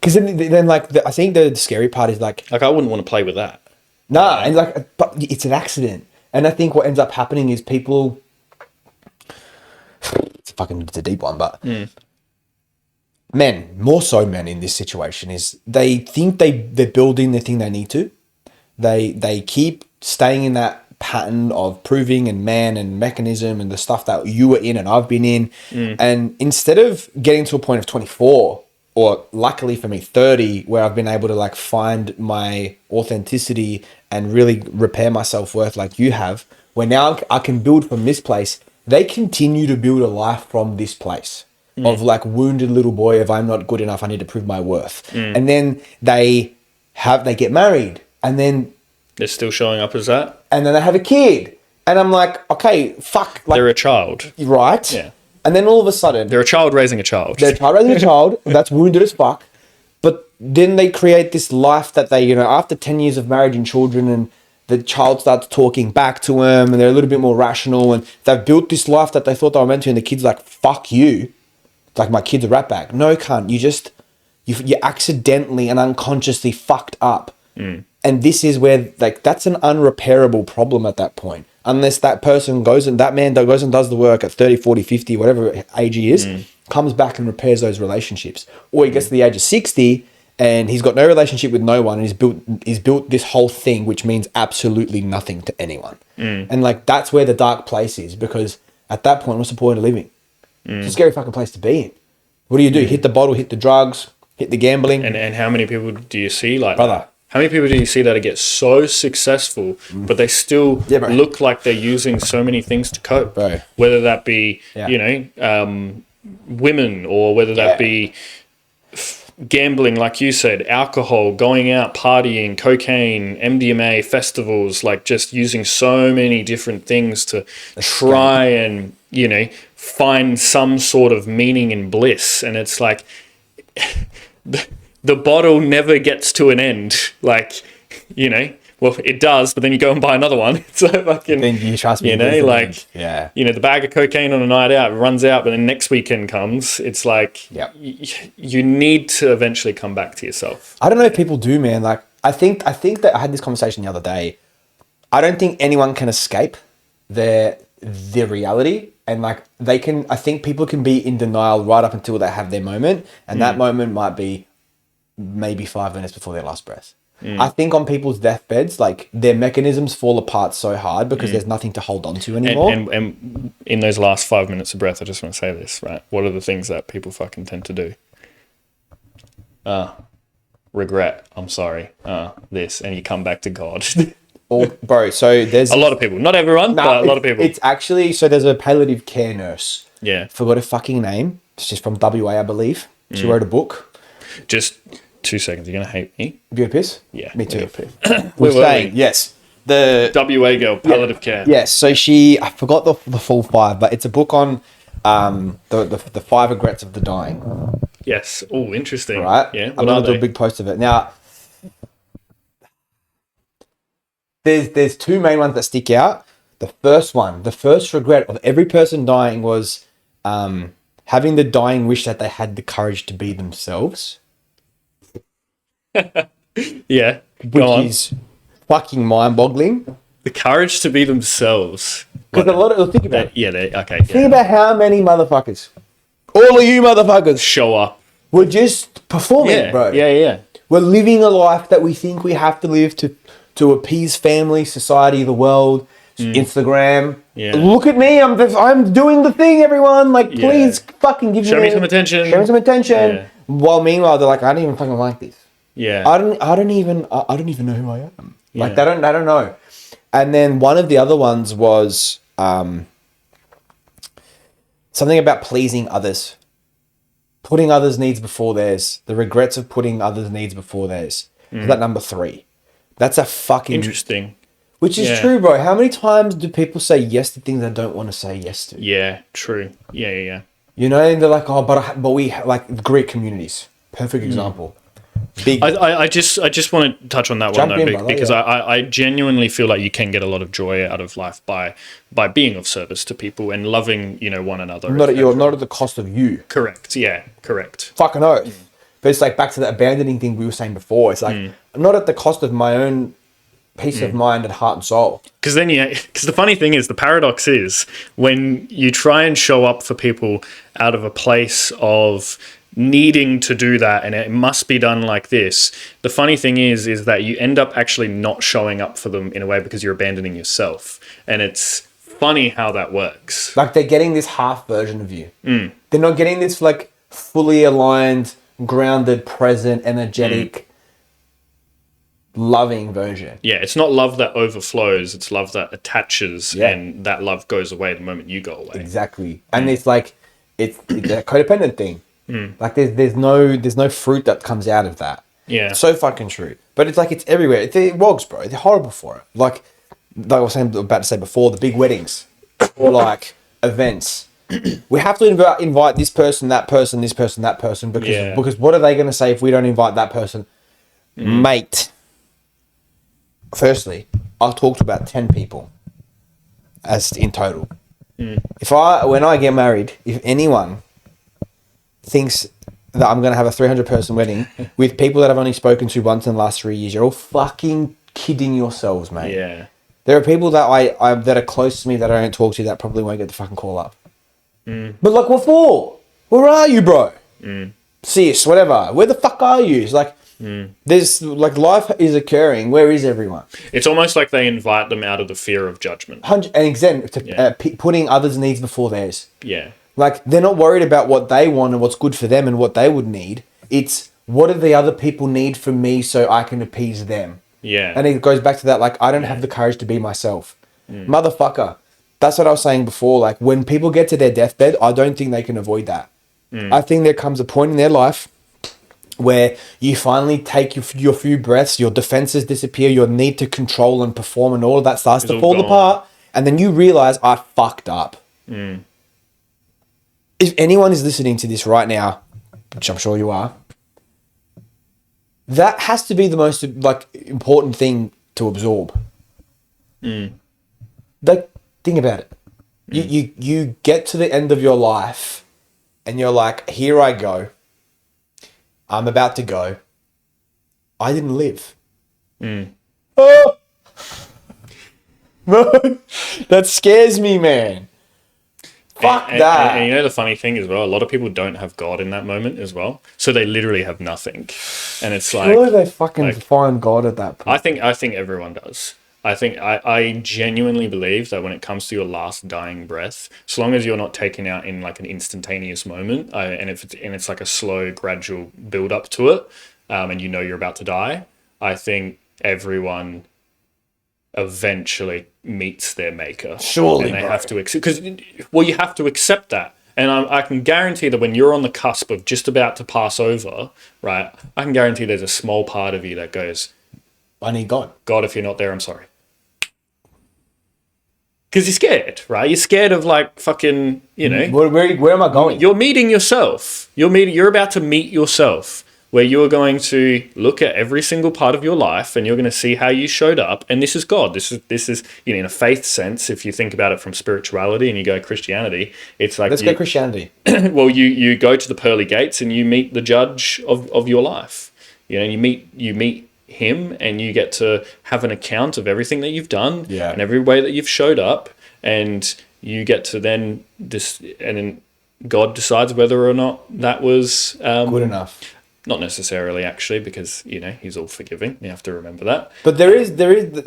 Because then like, I think the scary part is like, Like, I wouldn't want to play with that. nah, and like, but it's an accident. And I think what ends up happening is people, it's a deep one, but men, more so men in this situation, is they think they're building the thing they need to. They keep staying in that pattern of proving and man and mechanism and the stuff that you were in and I've been in. And instead of getting to a point of 24, or luckily for me, 30, where I've been able to like find my authenticity and really repair my self-worth like you have, where now I can build from this place, they continue to build a life from this place of like wounded little boy of I'm not good enough, I need to prove my worth. And then they get married, and then They're still showing up as that. and then they have a kid. And I'm like, okay, fuck. Like, They're a child. right? Yeah. And then all of a sudden, They're a child raising a child. they're raising a child that's wounded as fuck. But then they create this life that they, after 10 years of marriage and children, and the child starts talking back to them, and they're a little bit more rational, and they've built this life that they thought they were meant to, and the kid's like, fuck you. It's like, my kid's a rat bag. No, cunt. You accidentally and unconsciously fucked up. And this is where, like, that's an unrepairable problem at that point. Unless that person that man goes and does the work at 30, 40, 50, whatever age he is, comes back and repairs those relationships. Or he gets to the age of 60 and he's got no relationship with no one, and he's built this whole thing, which means absolutely nothing to anyone. And like, that's where the dark place is, because at that point, what's the point of living? It's a scary fucking place to be in. What do you do? Hit the bottle, hit the drugs, hit the gambling. And how many people do you see like Brother. that? How many people do you see that get so successful, but they still look like they're using so many things to cope? Bro. Whether that be, women, or whether that be gambling, like you said, alcohol, going out, partying, cocaine, MDMA, festivals, like just using so many different things to try and, find some sort of meaning and bliss. And it's like... the bottle never gets to an end. Like, well, it does, but then you go and buy another one. So fucking, Then you trust me. the bag of cocaine on a night out runs out, but then next weekend comes. It's like, you need to eventually come back to yourself. I don't know if people do, man. Like, I think that I had this conversation the other day. I don't think anyone can escape their reality. And like, I think people can be in denial right up until they have their moment. And that moment might be maybe 5 minutes before their last breath. I think on people's deathbeds, like, their mechanisms fall apart so hard because there's nothing to hold on to anymore. And in those last 5 minutes of breath, I just want to say this, right? What are the things that people fucking tend to do? Regret. I'm sorry. This. And you come back to God. Bro, so there's... A lot of people. Not everyone, but a lot of people. It's actually... So there's a palliative care nurse. Yeah. Forgot her fucking name. She's from WA, I believe. She wrote a book. Just 2 seconds. You're going to hate me? You a piss? Yeah. Me too. We're saying, yes. The WA girl, palliative care. Yes, so I forgot the full 5, but it's a book on the 5 regrets of the dying. Yes. Oh, interesting. Right? Yeah. I'm going to do a big post of it. Now, there's 2 main ones that stick out. The first regret of every person dying was having the dying wish that they had the courage to be themselves. Yeah. Which is fucking mind-boggling. The courage to be themselves. Because a lot of... Think about it. Okay. Think about how many motherfuckers, all of you motherfuckers, Show up. we're just performing, bro. Yeah. We're living a life that we think we have to live to appease family, society, the world, Instagram. Yeah. Look at me, I'm doing the thing, everyone. Like, please fucking Show me some attention. Show me some attention. Yeah. While meanwhile, they're like, I don't even fucking like this. Yeah. I don't even know who I am. Yeah. Like, they don't know. And then one of the other ones was something about pleasing others. Putting others' needs before theirs. The regrets of putting others' needs before theirs. Is that number 3? That's a fucking... Interesting. Which is true, bro. How many times do people say yes to things they don't want to say yes to? Yeah, true. Yeah. And they're like, oh, but we... Like, Greek communities. Perfect example. Big... I just want to touch on that one, though, because I genuinely feel like you can get a lot of joy out of life by being of service to people and loving, one another. Not at the cost of you. Correct. Yeah, correct. Fucking oath. But it's like back to the abandoning thing we were saying before. It's like not at the cost of my own peace of mind and heart and soul. Because the funny thing is, the paradox is when you try and show up for people out of a place of needing to do that and it must be done like this, the funny thing is that you end up actually not showing up for them in a way because you're abandoning yourself. And it's funny how that works. Like they're getting this half version of you. They're not getting this like fully aligned, grounded, present, energetic, loving version. Yeah, it's not love that overflows, it's love that attaches, and that love goes away the moment you go away. Exactly. And it's like it's a codependent thing. Like there's no fruit that comes out of that. Yeah. So fucking true. But it's like it's everywhere. It's wogs, bro. They're horrible for it. Like I was about to say before, the big weddings or like events. We have to invite this person, that person, this person, that person because what are they going to say if we don't invite that person? Mate. Firstly, I'll talk to about 10 people as in total. When I get married, if anyone thinks that I'm going to have a 300-person wedding with people that I've only spoken to once in the last 3 years, you're all fucking kidding yourselves, mate. Yeah. There are people that I that are close to me that I don't talk to that probably won't get the fucking call up. But like, what for? Where are you, bro? Sis, whatever. Where the fuck are you? It's like, there's like life is occurring. Where is everyone? It's almost like they invite them out of the fear of judgment. And exempt to putting others' needs before theirs. Yeah. Like they're not worried about what they want and what's good for them and what they would need. It's what do the other people need from me so I can appease them. Yeah. And it goes back to that, like, I don't have the courage to be myself. Motherfucker. That's what I was saying before. Like, when people get to their deathbed, I don't think they can avoid that. I think there comes a point in their life where you finally take your few breaths, your defenses disappear, your need to control and perform and all of that starts to fall apart. And then you realize, I fucked up. If anyone is listening to this right now, which I'm sure you are, that has to be the most like important thing to absorb. Like, think about it. You get to the end of your life and you're like, here I go. I'm about to go. I didn't live. Oh! No, that scares me, man. Fuck that. And you know the funny thing as well, a lot of people don't have God in that moment as well. So they literally have nothing. And it's like, surely they fucking find God at that point. I think everyone does. I genuinely believe that when it comes to your last dying breath, as long as you're not taken out in like an instantaneous moment, and it's like a slow, gradual build up to it, and you know you're about to die, I think everyone eventually meets their maker. Surely, and they have to accept, because you have to accept that. And I can guarantee that when you're on the cusp of just about to pass over, right, I can guarantee there's a small part of you that goes, I need God. God, if you're not there, I'm sorry. Because you're scared, right? You're scared of like fucking, you know. Where am I going? You're meeting yourself. You're about to meet yourself, where you're going to look at every single part of your life and you're going to see how you showed up. And this is God. This is you know, in a faith sense, if you think about it from spirituality and you go Christianity, it's like... Let's go Christianity. Well, you go to the pearly gates and you meet the judge of your life. You know, you meet him and you get to have an account of everything that you've done and every way that you've showed up, and you get to then then God decides whether or not that was good enough. Not necessarily, actually, because you know he's all forgiving. You have to remember that. But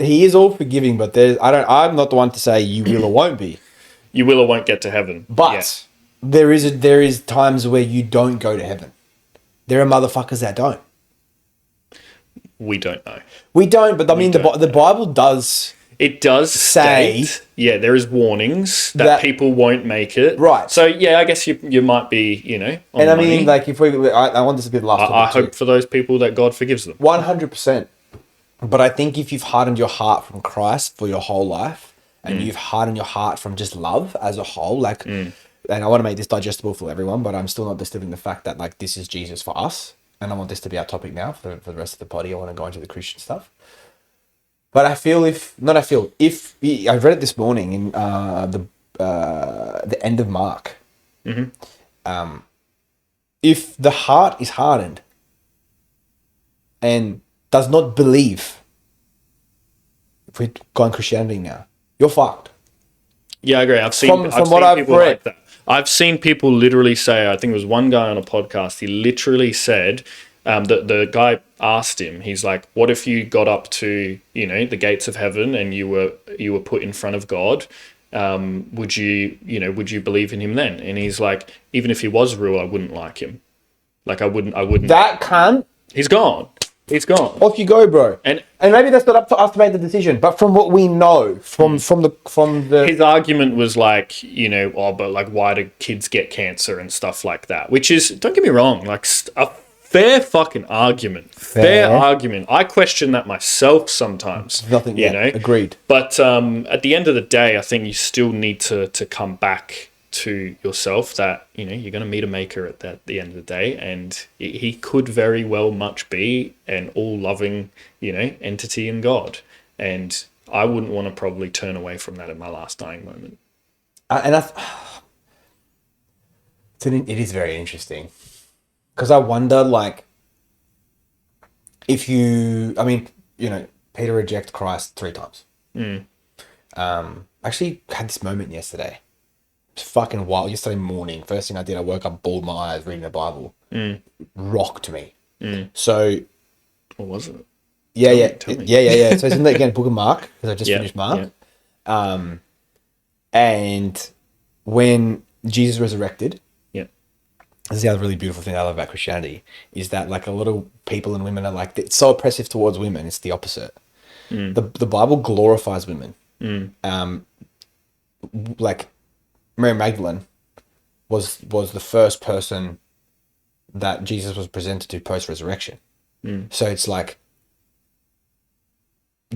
he is all forgiving. But I'm not the one to say you will or won't be. You will or won't get to heaven. But there is times where you don't go to heaven. There are motherfuckers that don't. We don't know. We don't, but I mean, the Bible does. It does say, there is warnings that people won't make it. Right. So, yeah, I guess you might be, you know, on and I money. mean, like, I want this to be the last I hope for those people that God forgives them. 100%. But I think if you've hardened your heart from Christ for your whole life, and you've hardened your heart from just love as a whole, like, and I want to make this digestible for everyone, but I'm still not distilling the fact that, like, this is Jesus for us. And I want this to be our topic now for the rest of the potty. I want to go into the Christian stuff. But I read it this morning in the end of Mark. If the heart is hardened, and does not believe, if we're going Christianity now, you're fucked. Yeah, I agree. I've seen From I've what seen I've people read. like that. I've seen people literally say, I think it was one guy on a podcast, he literally said, the guy asked him, he's like, what if you got up to, the gates of heaven and you were put in front of God? Would you believe in him then? And he's like, even if he was real, I wouldn't like him. Like I wouldn't. That cunt. He's gone. He's gone. Off you go, bro. And maybe that's not up to us to make the decision, but from what we know, from the his argument was like, but like, why do kids get cancer and stuff like that? Which is, don't get me wrong, like a fair fucking argument. Fair argument. I question that myself sometimes. Nothing. Agreed. But at the end of the day, I think you still need to come back to yourself that you're going to meet a maker at the end of the day, and he could very well much be an all-loving entity in God, and I wouldn't want to probably turn away from that at my last dying moment. It is very interesting, because I wonder, like, if Peter rejected Christ 3 times. Actually had this moment yesterday. It's fucking wild. Yesterday morning, first thing I did, I woke up, bawled my eyes, reading the Bible. Rocked me. So, what was it? Yeah. Tell me. Yeah. So it's in the book of Mark, because I just finished Mark. Yeah. And when Jesus resurrected, this is the other really beautiful thing I love about Christianity, is that like a lot of people and women are like, it's so oppressive towards women. It's the opposite. The Bible glorifies women. Like Mary Magdalene was the first person that Jesus was presented to post-resurrection. So it's like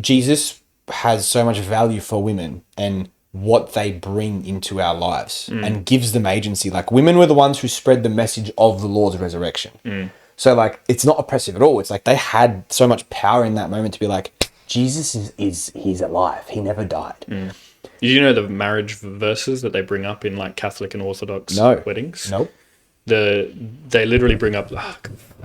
Jesus has so much value for women and what they bring into our lives, and gives them agency. Like, women were the ones who spread the message of the Lord's resurrection. So like, it's not oppressive at all. It's like they had so much power in that moment to be like, Jesus he's alive. He never died. Did you know the marriage verses that they bring up in like Catholic and Orthodox weddings? Nope. They literally bring up, I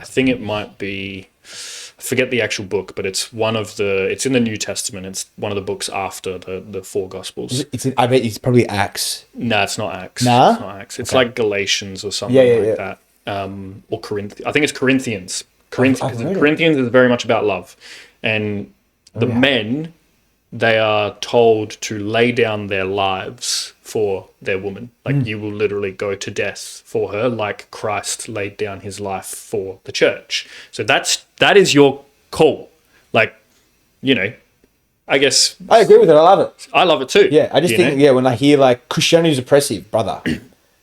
think it might be, I forget the actual book, but it's it's in the New Testament. It's one of the books after the 4 Gospels. I bet it's probably Acts. No, it's not Acts. Nah? It's not Acts. It's like Galatians or something like that. Or Corinthians. I think it's Corinthians. Corinthians is very much about love. And the men, they are told to lay down their lives for their woman. Like, you will literally go to death for her, like Christ laid down his life for the church. So that is your call. Like, I guess I agree with it. I love it. I love it too. Yeah, I just think when I hear like Christianity is oppressive, brother.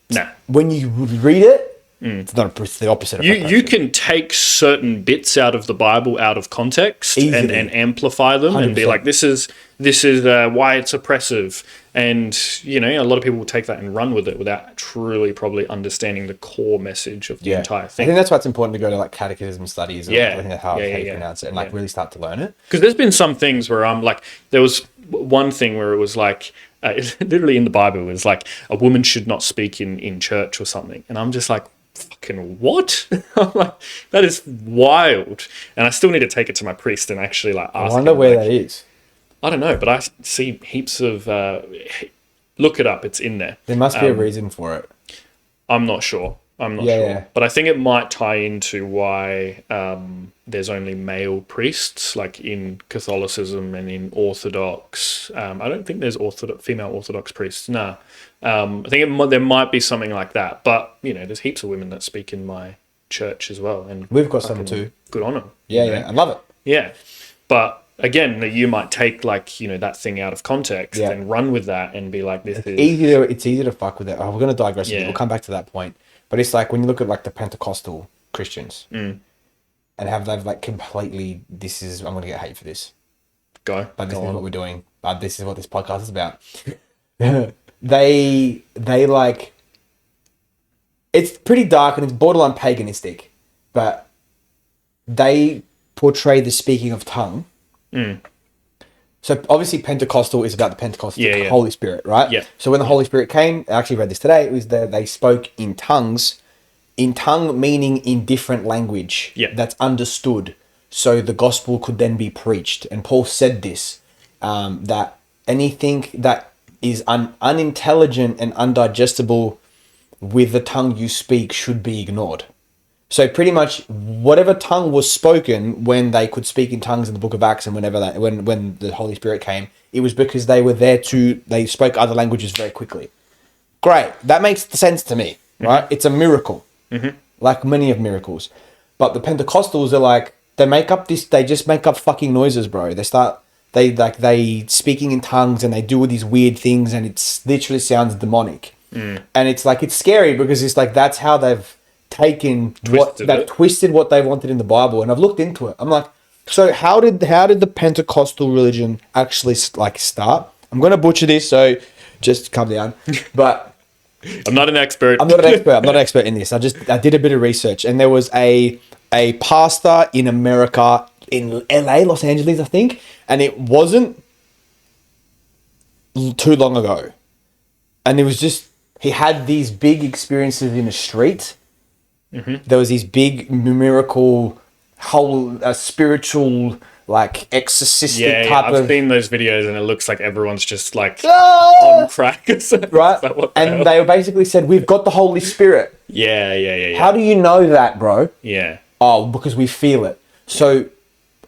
Nah. When you read it, it's not. It's the opposite. Of you can take certain bits out of the Bible out of context and amplify them 100%. And be like, this is why it's oppressive, and a lot of people will take that and run with it without truly probably understanding the core message of the entire thing. I think that's why it's important to go to like catechism studies. I think that's how you pronounce it, and like really start to learn it. Because there's been some things where I'm like, there was one thing where it was like, literally in the Bible, it was like a woman should not speak in church or something, and I'm just like, fucking what? I'm like, that is wild. And I still need to take it to my priest and actually like ask him. I wonder where that is. I don't know, but I see heaps of look it up, it's in there. There must be a reason for it. I'm not sure. But I think it might tie into why there's only male priests, like in Catholicism and in Orthodox. I don't think there's female Orthodox priests. Nah. I think there might be something like that. But, there's heaps of women that speak in my church as well. And we've got some too. Good on them. Yeah, I love it. Yeah. But again, you might take like, that thing out of context and run with that and be like, it's easy to fuck with it. We're going to digress a bit. We'll come back to that point. But it's like when you look at like the Pentecostal Christians and have they've like completely, I'm going to get hate for this. But this is what we're doing. But this is what this podcast is about. They like, it's pretty dark and it's borderline paganistic, but they portray the speaking of tongue. So obviously Pentecostal is about the Pentecostal Holy Spirit, right? Yeah. So when the Holy Spirit came, I actually read this today, it was that they spoke in tongue meaning in different language that's understood. so the gospel could then be preached. And Paul said this, that anything that is unintelligent and undigestible with the tongue you speak should be ignored. So pretty much whatever tongue was spoken when they could speak in tongues in the book of Acts and when the Holy Spirit came, it was because they spoke other languages very quickly. Great. That makes sense to me, right? Mm-hmm. It's a miracle, like many of miracles. But the Pentecostals are like, they just make up fucking noises, bro. They speaking in tongues and they do all these weird things and it literally sounds demonic. And it's like, it's scary because it's like, that's how they've twisted what they wanted in the Bible. And I've looked into it. I'm like, so how did the Pentecostal religion actually start? I'm going to butcher this, so just calm down. But I'm not an expert. I'm not an expert in this. I did a bit of research, and there was a pastor in America, in LA, Los Angeles, I think, and it wasn't too long ago. And it was just, he had these big experiences in the street. There was these big miracle, whole spiritual, like exorcistic type of. I've seen those videos, and it looks like everyone's just like on crack, right? And they basically said, "We've got the Holy Spirit." Yeah. How do you know that, bro? Yeah. Oh, because we feel it. So,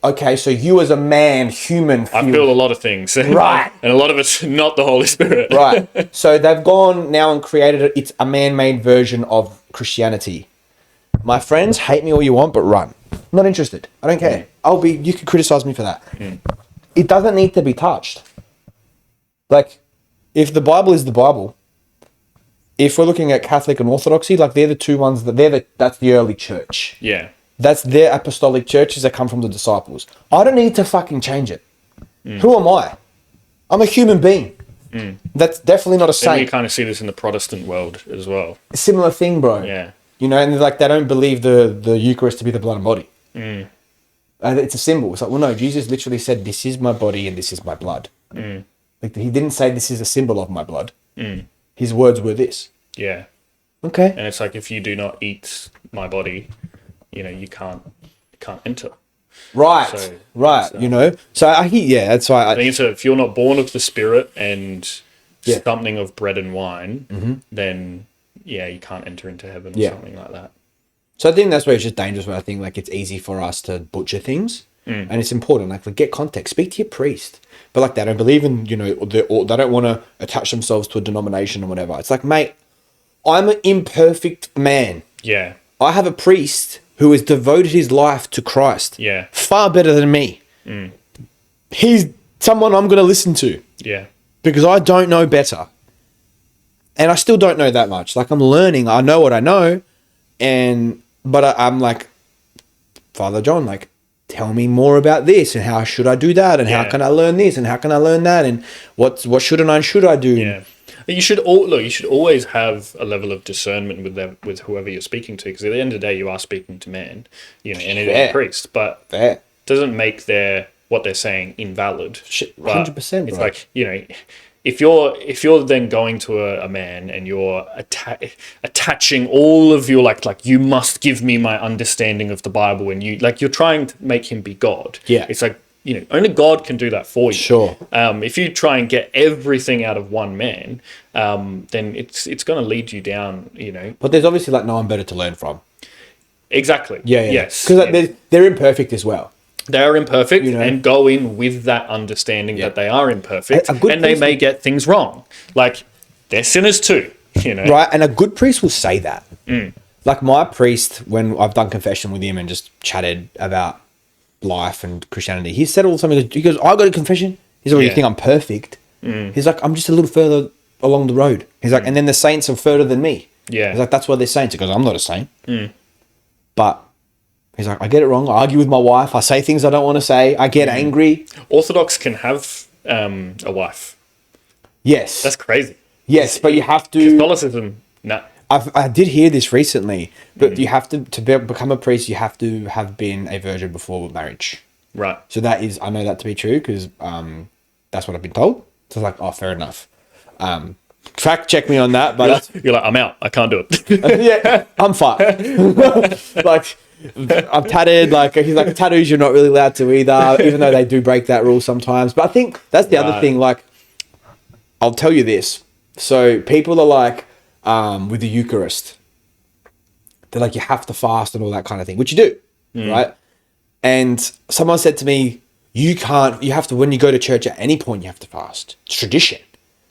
okay, so you as a man, human, I feel a lot of things, right? And a lot of it's not the Holy Spirit, right? So they've gone now and created it. It's a man-made version of Christianity. My friends, hate me all you want, but run. I'm not interested. I don't care. You can criticize me for that. It doesn't need to be touched. Like, if the Bible is the Bible, if we're looking at Catholic and Orthodoxy, like they're the two ones that's the early church. Yeah. That's their apostolic churches that come from the disciples. I don't need to fucking change it. Who am I? I'm a human being. That's definitely not a saint. And you kind of see this in the Protestant world as well. A similar thing, bro. Yeah. You know, and like they don't believe the Eucharist to be the blood and body. It's a symbol. It's like, well, no, Jesus literally said, "This is my body and this is my blood." Like he didn't say this is a symbol of my blood. His words were this. Yeah. Okay. And it's like, if you do not eat my body, you can't enter. Right. Right. So, so I hear. That's why I think if you're not born of the Spirit and something of bread and wine, then you can't enter into heaven or something like that. So I think that's where it's just dangerous. Where I think like it's easy for us to butcher things, and it's important. Like get context, speak to your priest. But like they don't believe in or they don't want to attach themselves to a denomination or whatever. It's like, mate, I'm an imperfect man. Yeah. I have a priest who has devoted his life to Christ. Yeah. Far better than me. He's someone I'm going to listen to. Yeah. Because I don't know better. And I still don't know that much. Like I'm learning. I know what I know. But I'm like, Father John, like, tell me more about this and how should I do that? And how can I learn this? And how can I learn that? And what should I do? Yeah. You should always have a level of discernment with whoever you're speaking to, because at the end of the day, you are speaking to man, and it is a priest, but it doesn't make what they're saying invalid. 100%. It's like, if you're then going to a man and you're attaching all of your like you must give me my understanding of the Bible, and you're trying to make him be God. Yeah. It's like, only God can do that for you. Sure. If you try and get everything out of one man, then it's going to lead you down, But there's obviously like no one better to learn from. Exactly. Yeah. Yes. Because they're imperfect as well. They are imperfect, and go in with that understanding that they are imperfect, and they may get things wrong. Like, they're sinners too, Right, and a good priest will say that. Like my priest, when I've done confession with him and just chatted about life and Christianity, he said all the time, he goes, I got a confession. He's like, you think I'm perfect? He's like, I'm just a little further along the road. He's like, and then the saints are further than me. Yeah. He's like, that's why they're saints. He goes, I'm not a saint. But he's like, I get it wrong. I argue with my wife. I say things I don't want to say. I get angry. Orthodox can have a wife. Yes. That's crazy. Yes, but you have to... Catholicism, no. I did hear this recently, but you have to become a priest, you have to have been a virgin before marriage. Right. So that is, I know that to be true because that's what I've been told. So it's like, oh, fair enough. Fact check me on that, but You're like, I'm out. I can't do it. yeah, I'm fucked. Like, I'm tatted. Like, he's like, tattoos you're not really allowed to either, even though they do break that rule sometimes. But I think that's the other thing. Like, I'll tell you this. So people are like, with the Eucharist, they're like, you have to fast and all that kind of thing, which you do, right? And someone said to me, you have to, when you go to church at any point, you have to fast. It's tradition.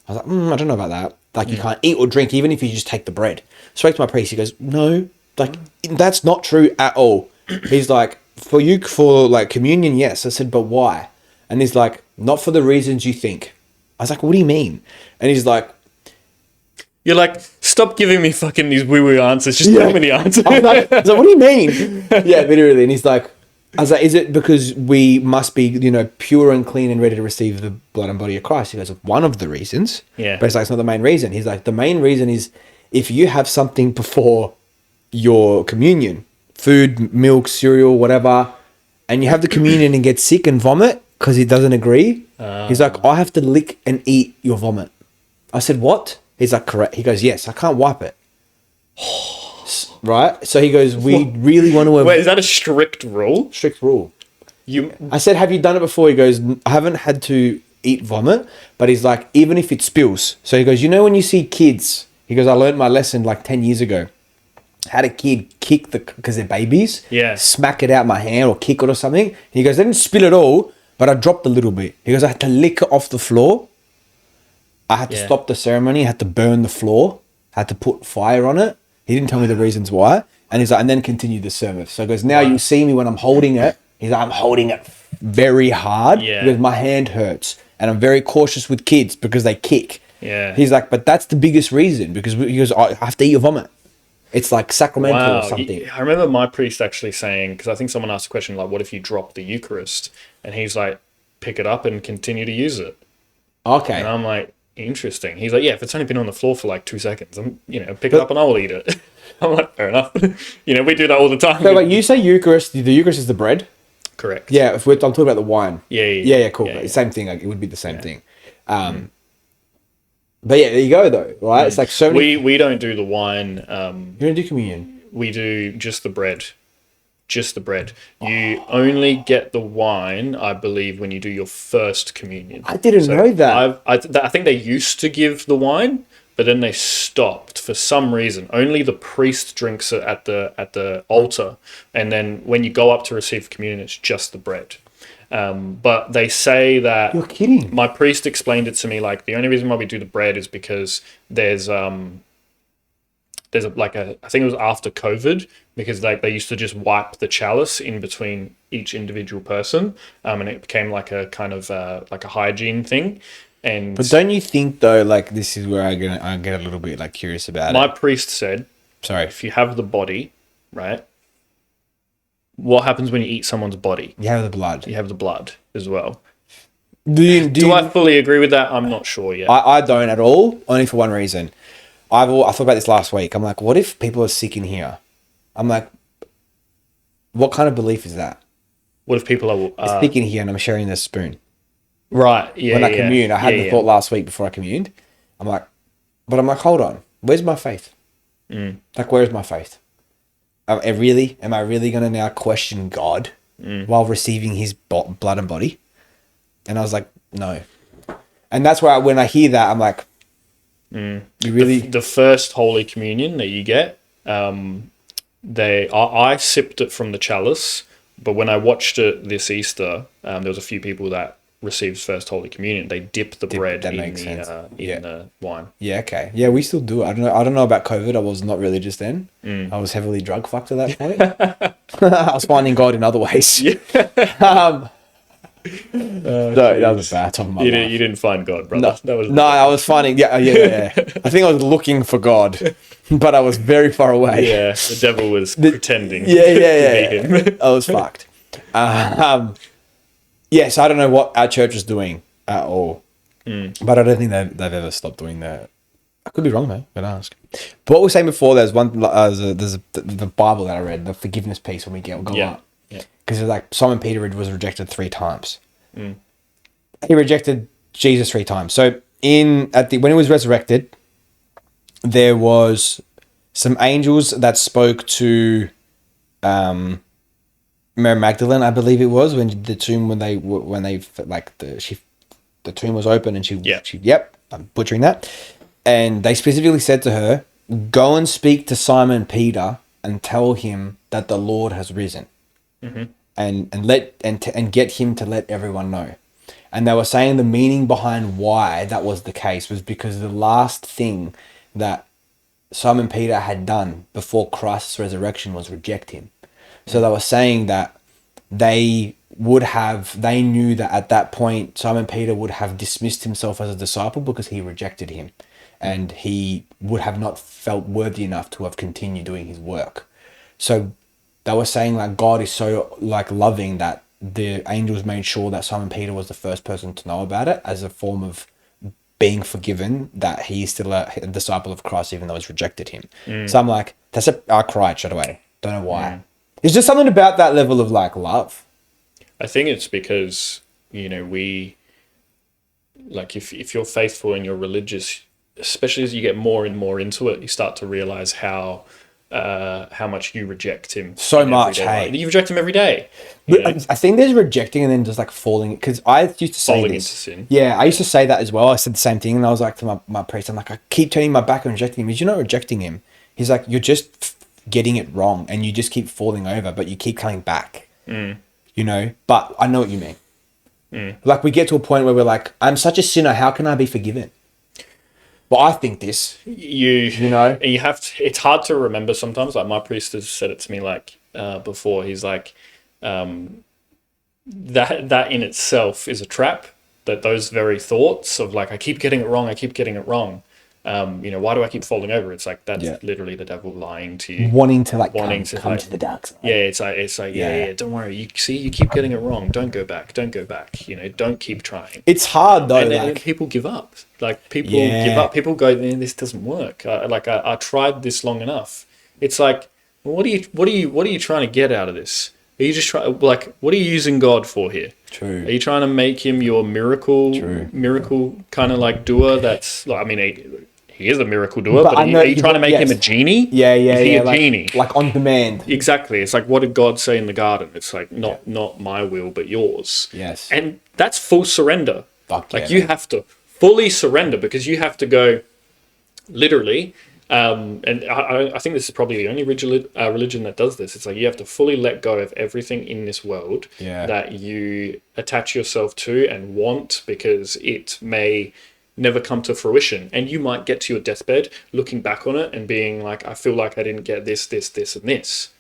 I was like, I don't know about that. Like, you can't eat or drink, even if you just take the bread. Spoke to my priest. He goes, no, like, that's not true at all. He's like, for like communion, yes. I said, but why? And he's like, not for the reasons you think. I was like, what do you mean? And he's like, You're like, stop giving me fucking these woo-woo answers. Just tell me the answer. I was like, what do you mean? Yeah, literally. And he's like, I was like, is it because we must be, pure and clean and ready to receive the blood and body of Christ? He goes, one of the reasons. Yeah. But it's like, it's not the main reason. He's like, the main reason is if you have something before your communion, food, milk, cereal, whatever, and you have the communion and get sick and vomit because he doesn't agree. He's like, I have to lick and eat your vomit. I said, what? He's like, correct. He goes, yes, I can't wipe it. Right? So he goes, we really want to... Wait, is that a strict rule? Strict rule. I said, have you done it before? He goes, I haven't had to eat vomit, but he's like, even if it spills. So he goes, when you see kids, he goes, I learned my lesson like 10 years ago. Had a kid kick because they're babies, smack it out my hand or kick it or something. He goes, I didn't spill it all, but I dropped a little bit. He goes, I had to lick it off the floor. I had to stop the ceremony. I had to burn the floor. I had to put fire on it. He didn't tell me the reasons why. And he's like, and then continue the service. So he goes, now you see me when I'm holding it. He's like, I'm holding it very hard because my hand hurts. And I'm very cautious with kids because they kick. Yeah. He's like, but that's the biggest reason because he goes, I have to eat your vomit. It's like sacramental or something. I remember my priest actually saying, because I think someone asked a question like, what if you drop the Eucharist? And he's like, pick it up and continue to use it. Okay. And I'm like, interesting. He's like, yeah, if it's only been on the floor for like 2 seconds, pick it up and I will eat it. I'm like, fair enough. We do that all the time. So like you say Eucharist, the Eucharist is the bread? Correct. Yeah, I'm talking about the wine. Yeah, cool. Same thing. Like, it would be the same thing. But yeah, there you go though, right? It's like so many... We don't do the wine. You don't do communion? We do just the bread. Just the bread. You only get the wine, I believe, when you do your first communion. I didn't know that. I think they used to give the wine, but then they stopped for some reason. Only the priest drinks it at the altar, and then when you go up to receive communion, it's just the bread. But they say that... You're kidding. My priest explained it to me, like, the only reason why we do the bread is because there's I think it was after COVID, because they used to just wipe the chalice in between each individual person, and it became like a kind of like a hygiene thing. But don't you think though, like, this is where I get a little bit like curious about my priest said, sorry, if you have the body, right, what happens when you eat someone's body? You have the blood. You have the blood as well. Do I fully agree with that? I'm not sure yet. I don't at all, only for one reason. I thought about this last week. I'm like, what if people are sick in here? I'm like, what kind of belief is that? What if people are sick in here and I'm sharing this spoon? Right, yeah. When I commune, I had the thought last week before I communed. I'm like, hold on, where's my faith? Like, where's my faith? Am I really going to now question God while receiving his blood and body? And I was like, no. And that's why when I hear that, I'm like, you really... The first Holy Communion that you get, I sipped it from the chalice, but when I watched it this Easter, there was a few people that received first Holy Communion. They dip the bread in the wine. Yeah, okay. Yeah, we still do it. I don't know about COVID. I was not religious then. I was heavily drug fucked at that point. I was finding God in other ways. Yeah. That was a bad time of my life. You didn't find God, brother. I was finding... Yeah. I think I was looking for God, but I was very far away. Yeah, the devil was pretending to be him. I was fucked. So I don't know what our church is doing at all, but I don't think they've ever stopped doing that. I could be wrong though. Could ask. But what we were saying before, there's the Bible that I read, the forgiveness piece when we go up. Yeah. Because it's like Simon Peter was rejected 3 times. He rejected Jesus 3 times. So when he was resurrected, there was some angels that spoke to Mary Magdalene, I believe it was, when the tomb, when they like the tomb was open and yep, I'm butchering that. And they specifically said to her, go and speak to Simon Peter and tell him that the Lord has risen. And get him to let everyone know. And they were saying the meaning behind why that was the case was because the last thing that Simon Peter had done before Christ's resurrection was reject him. So they were saying that they knew that at that point Simon Peter would have dismissed himself as a disciple because he rejected him, and he would have not felt worthy enough to have continued doing his work. So they were saying like God is so like loving that the angels made sure that Simon Peter was the first person to know about it as a form of being forgiven, that he's still a disciple of Christ even though he's rejected him. So I'm like, I cried straight away. Don't know why. It's just something about that level of like love. I think it's because, we, like, if you're faithful and you're religious, especially as you get more and more into it, you start to realize how much you reject him. So much, hey. You reject him every day. But I think there's rejecting and then just like falling, because I used to say Falling this. into sin. Yeah, I used to say that as well. I said the same thing, and I was like to my priest, I'm like, I keep turning my back and rejecting him. You're not rejecting him. He's like, you're just getting it wrong, and you just keep falling over, but you keep coming back. But I know what you mean. Like we get to a point where we're like, I'm such a sinner, how can I be forgiven? But I think this, you know, you have to, it's hard to remember sometimes. Like my priest has said it to me like before. He's like, that in itself is a trap. That those very thoughts of like, I keep getting it wrong. Why do I keep falling over? It's like that's literally the devil lying to you, wanting to come to the dark side. Yeah, it's like don't worry. You keep getting it wrong. Don't go back. Don't keep trying. It's hard though. And people give up. Like people give up. People go, man, this doesn't work. I tried this long enough. It's like, well, what are you trying to get out of this? Are you just trying, like, what are you using God for here? True. Are you trying to make him your miracle kind of like doer? That's like, I mean, he is a miracle doer, but are you trying to make him a genie? Yeah. Is he a genie? Like on demand. Exactly. It's like, what did God say in the garden? It's like, not my will, but yours. Yes. And that's full surrender. Like you have to fully surrender, because you have to go literally. And I think this is probably the only religion that does this. It's like you have to fully let go of everything in this world that you attach yourself to and want, because it may never come to fruition. And you might get to your deathbed looking back on it and being like, I feel like I didn't get this, and this.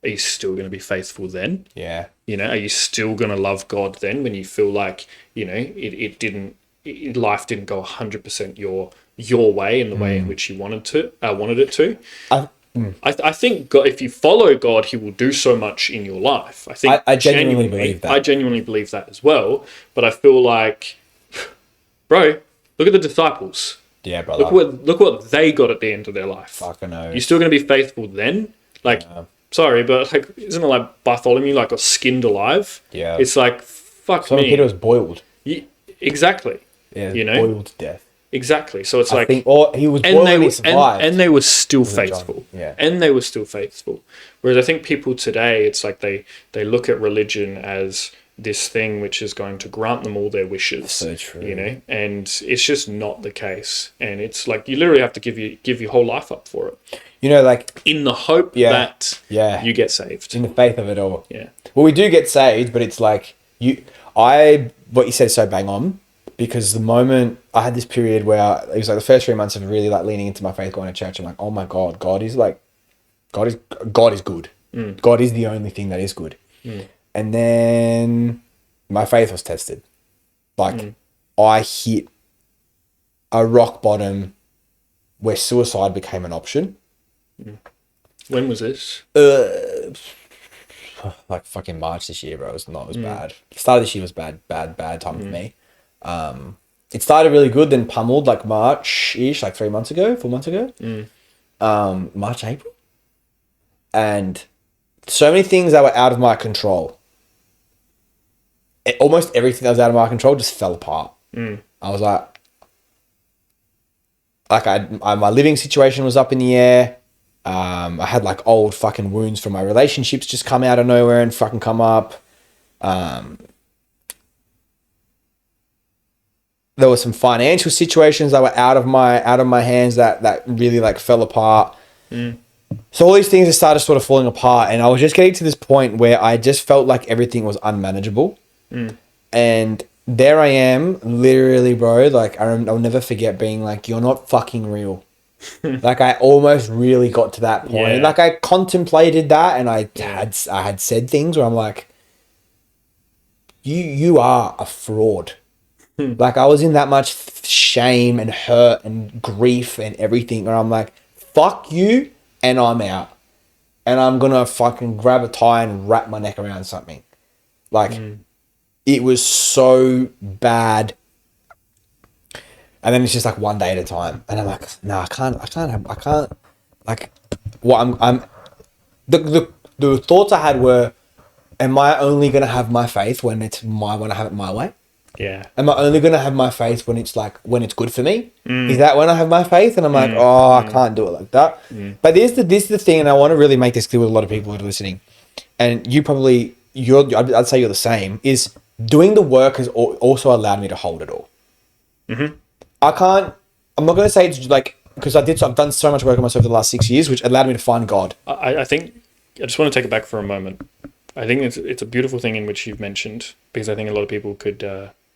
Are you still going to be faithful then? Yeah. Are you still going to love God then when you feel like, life didn't go 100% your way in the way in which you wanted it to? I think God, if you follow God, he will do so much in your life. I genuinely believe that. I genuinely believe that as well. But I feel like, bro, look at the disciples. Yeah, brother. Look what they got at the end of their life. Fucking know. You're still going to be faithful then? Like, sorry, but like, isn't it like Bartholomew got skinned alive? Yeah. It's like, fuck me. Peter was boiled. Exactly. Yeah, boiled to death. Exactly. So it's he was boiled and he survived. And they were still faithful. Yeah. And they were still faithful. Whereas I think people today, it's like they look at religion as this thing which is going to grant them all their wishes. So true. And it's just not the case. And it's like you literally have to give your whole life up for it. Like in the hope that you get saved. In the faith of it all. Yeah. Well, we do get saved, but it's like what you said is so bang on. Because the moment I had this period where it was like the first 3 months of really like leaning into my faith, going to church, I'm like, oh my God, God is good. God is the only thing that is good. And then my faith was tested. Like I hit a rock bottom where suicide became an option. When was this? Like fucking March this year, bro. It was bad. The start of this year was bad time for me. It started really good, then pummeled like March-ish, like 4 months ago. March, April. And so many things that were out of my control. Almost everything that was out of my control just fell apart. I was like, like my living situation was up in the air. I had like old fucking wounds from my relationships just come out of nowhere and fucking come up. There were some financial situations that were out of my hands that really like fell apart. So all these things just started sort of falling apart, and I was just getting to this point where I just felt like everything was unmanageable. And there I am, literally, bro. Like I'll never forget being like, "You're not fucking real." Like I almost really got to that point. Yeah. Like I contemplated that, and I had said things where I'm like, "You are a fraud." Like I was in that much shame and hurt and grief and everything where I'm like, fuck you, and I'm out. And I'm gonna fucking grab a tie and wrap my neck around something. Like it was so bad. And then it's just like one day at a time. And I'm like, no, I can't like what I'm the thoughts I had were, am I only gonna have my faith when when I have it my way? Yeah. Am I only going to have my faith when it's good for me? Is that when I have my faith? And I'm like, I can't do it like that. But this is the thing, and I want to really make this clear with a lot of people who are listening. And I'd say you're the same, is doing the work has also allowed me to hold it all. I'm not going to say it's like, because I've done so much work on myself for the last 6 years, which allowed me to find God. I think, I just want to take it back for a moment. I think it's a beautiful thing in which you've mentioned, because I think a lot of people could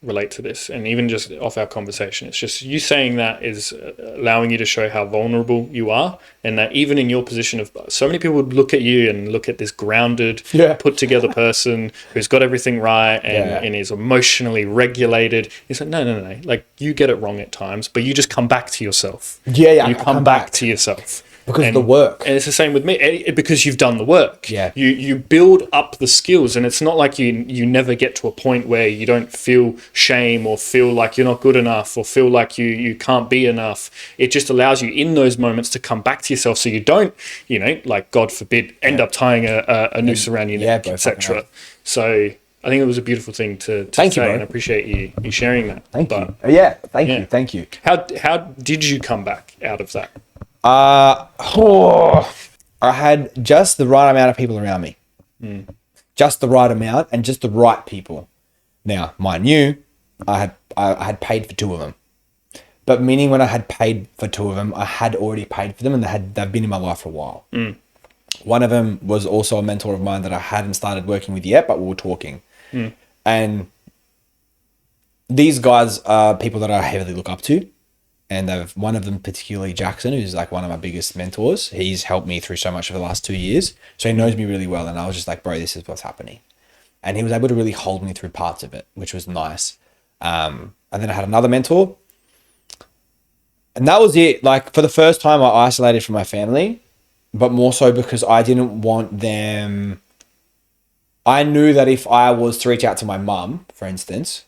relate to this. And even just off our conversation, it's just you saying that is allowing you to show how vulnerable you are, and that even in your position of, so many people would look at you and look at this grounded, put together person who's got everything right and is emotionally regulated. It's like, no. Like, you get it wrong at times, but you just come back to yourself. You come back to yourself. Because of the work. And it's the same with me, because you've done the work. Yeah. You build up the skills, and it's not like you never get to a point where you don't feel shame or feel like you're not good enough or feel like you can't be enough. It just allows you in those moments to come back to yourself, so you don't, like, God forbid, end up tying a noose around your neck, etc. So I think it was a beautiful thing to say, bro. And I appreciate you sharing that. Thank you. Thank you. How did you come back out of that? I had just the right amount of people around me. Just the right amount and just the right people. Now, mind you, I had paid for 2 of them. But meaning when I had paid for 2 of them, I had already paid for them, and they've been in my life for a while. One of them was also a mentor of mine that I hadn't started working with yet, but we were talking. And these guys are people that I heavily look up to. And one of them, particularly Jackson, who's like one of my biggest mentors. He's helped me through so much over the last 2 years. So he knows me really well. And I was just like, bro, this is what's happening. And he was able to really hold me through parts of it, which was nice. And then I had another mentor. And that was it. Like, for the first time, I isolated from my family, but more so because I didn't want them. I knew that if I was to reach out to my mum, for instance,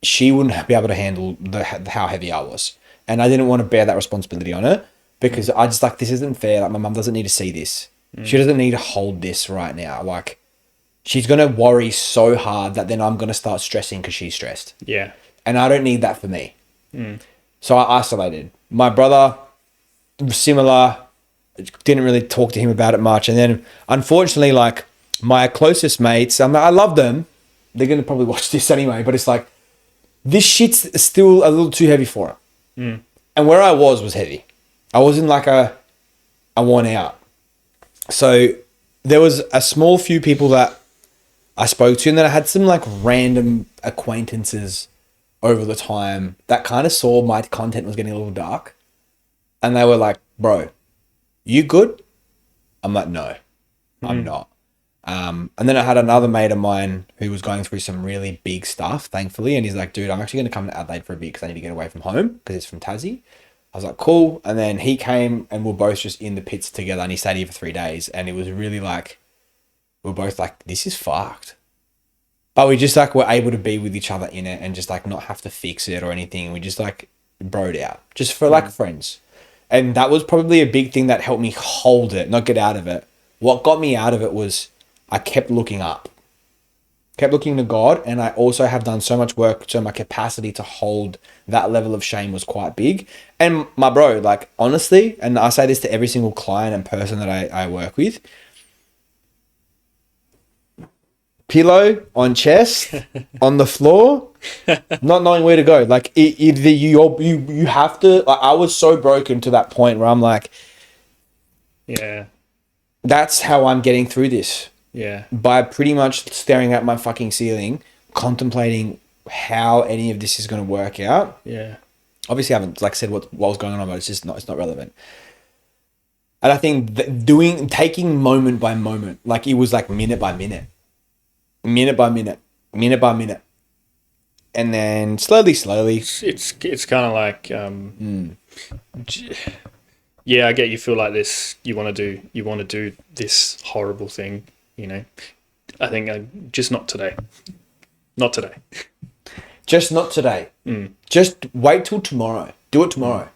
she wouldn't be able to handle how heavy I was. And I didn't want to bear that responsibility on her, because I just like, this isn't fair. Like, my mum doesn't need to see this. She doesn't need to hold this right now. Like, she's going to worry so hard that then I'm going to start stressing because she's stressed. Yeah. And I don't need that for me. So I isolated. My brother, similar, didn't really talk to him about it much. And then, unfortunately, like, my closest mates, I love them. They're going to probably watch this anyway, but it's like, this shit's still a little too heavy for them. And where I was heavy. I wasn't like a worn out. So there was a small few people that I spoke to, and then I had some like random acquaintances over the time that kind of saw my content was getting a little dark. And they were like, bro, you good? I'm like, no, I'm not. And then I had another mate of mine who was going through some really big stuff, thankfully. And he's like, dude, I'm actually going to come to Adelaide for a bit because I need to get away from home because it's from Tassie. I was like, cool. And then he came and we're both just in the pits together, and he stayed here for 3 days. And it was really like, we're both like, this is fucked. But we just like were able to be with each other in it and just like not have to fix it or anything. We just like broed out just for like friends. And that was probably a big thing that helped me hold it, not get out of it. What got me out of it was I kept looking up. kept looking to God, and I also have done so much work, so my capacity to hold that level of shame was quite big. And my bro, like, honestly, and I say this to every single client and person that I work with, pillow on chest, on the floor, not knowing where to go. Like, you have to, like, I was so broken to that point where I'm like, Yeah. that's how I'm getting through this. Yeah. By pretty much staring at my fucking ceiling, contemplating how any of this is going to work out. Yeah. Obviously, I haven't, like, said what was going on, but it's not relevant. And I think taking moment by moment, like, it was like minute by minute, minute by minute, minute by minute. And then slowly. It's kind of like, yeah, I get you feel like this. You want to do this horrible thing, you know. I think just not today. Not today. Just not today. Just wait till tomorrow. Do it tomorrow.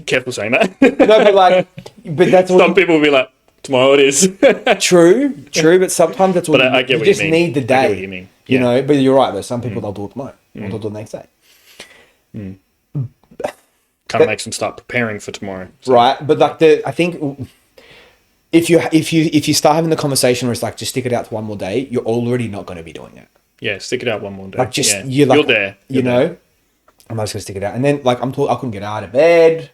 Careful saying that. No, but that's what Some people will be like, tomorrow it is. True, but sometimes that's what But I get what you just you mean. need the day. I get what you mean. You Yeah. know, but you're right though. Some people they'll do it tomorrow, or they'll do it the next day. Kind of makes them start preparing for tomorrow. So, Right, but like I think if you start having the conversation where it's like just stick it out to one more day, you're already not going to be doing it. yeah, stick it out one more day. Like just yeah. you're there. you know. I'm just gonna stick it out, and then like I couldn't get out of bed.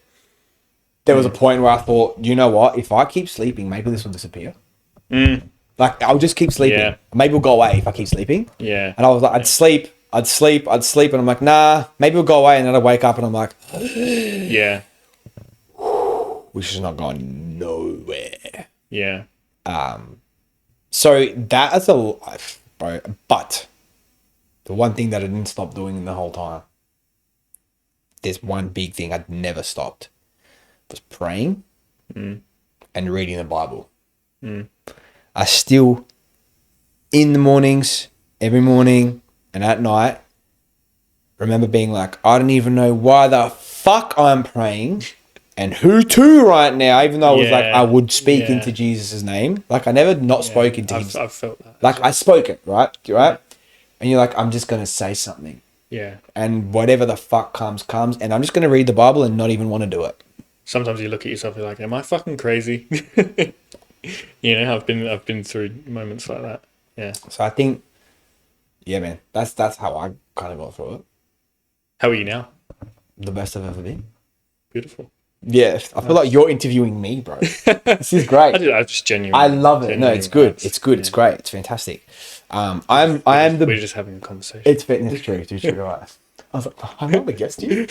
There was a point where I thought, you know what? If I keep sleeping, maybe this will disappear. Like I'll just keep sleeping. Yeah. Maybe it'll go away if I keep sleeping. Yeah. And I was like, I'd sleep, and I'm like, nah, maybe it'll go away, and then I'd wake up, and I'm like, Yeah. which is not going nowhere. Yeah. So that is a life, bro. But the one thing that I didn't stop doing the whole time, there's one big thing I'd never stopped, was praying and reading the Bible. I still, in the mornings, every morning and at night, remember being like, I don't even know why the fuck I'm praying and who to right now, even though I was like, I would speak Yeah. into Jesus' name. Like I never not spoke into him. I've felt that. Like I spoke it, right? And you're like, I'm just going to say something. Yeah. And whatever the fuck comes. And I'm just going to read the Bible and not even want to do it. Sometimes you look at yourself, you're like, am I fucking crazy? You know, I've been through moments like that. Yeah. So I think, yeah, man, that's how I kind of got through it. How are you now? The best I've ever been. Beautiful. Yeah, I feel like you're interviewing me, bro. This is great. I just genuinely. I love it. No, it's good. vibes. It's good. Yeah. It's great. It's fantastic. I am We're just having a conversation. It's fitness true. Right. I was like, I'm not against you.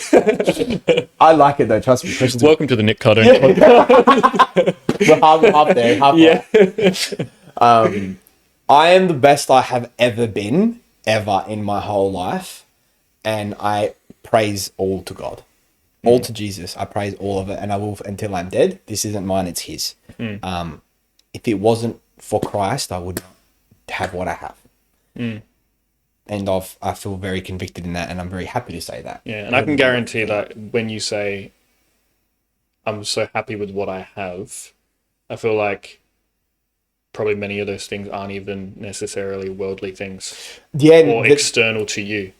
I like it though. Trust me. Questions. Welcome to the Nick Cardone podcast. We're half there. Yeah. I am the best I have ever been, ever in my whole life, and I praise all to God, all to Jesus. I praise all of it, and I will until I'm dead. This isn't mine; it's His. If it wasn't for Christ, I would not have what I have. And I feel very convicted in that, and I'm very happy to say that. Yeah, and I can guarantee that when you say, I'm so happy with what I have, I feel like probably many of those things aren't even necessarily worldly things or external to you.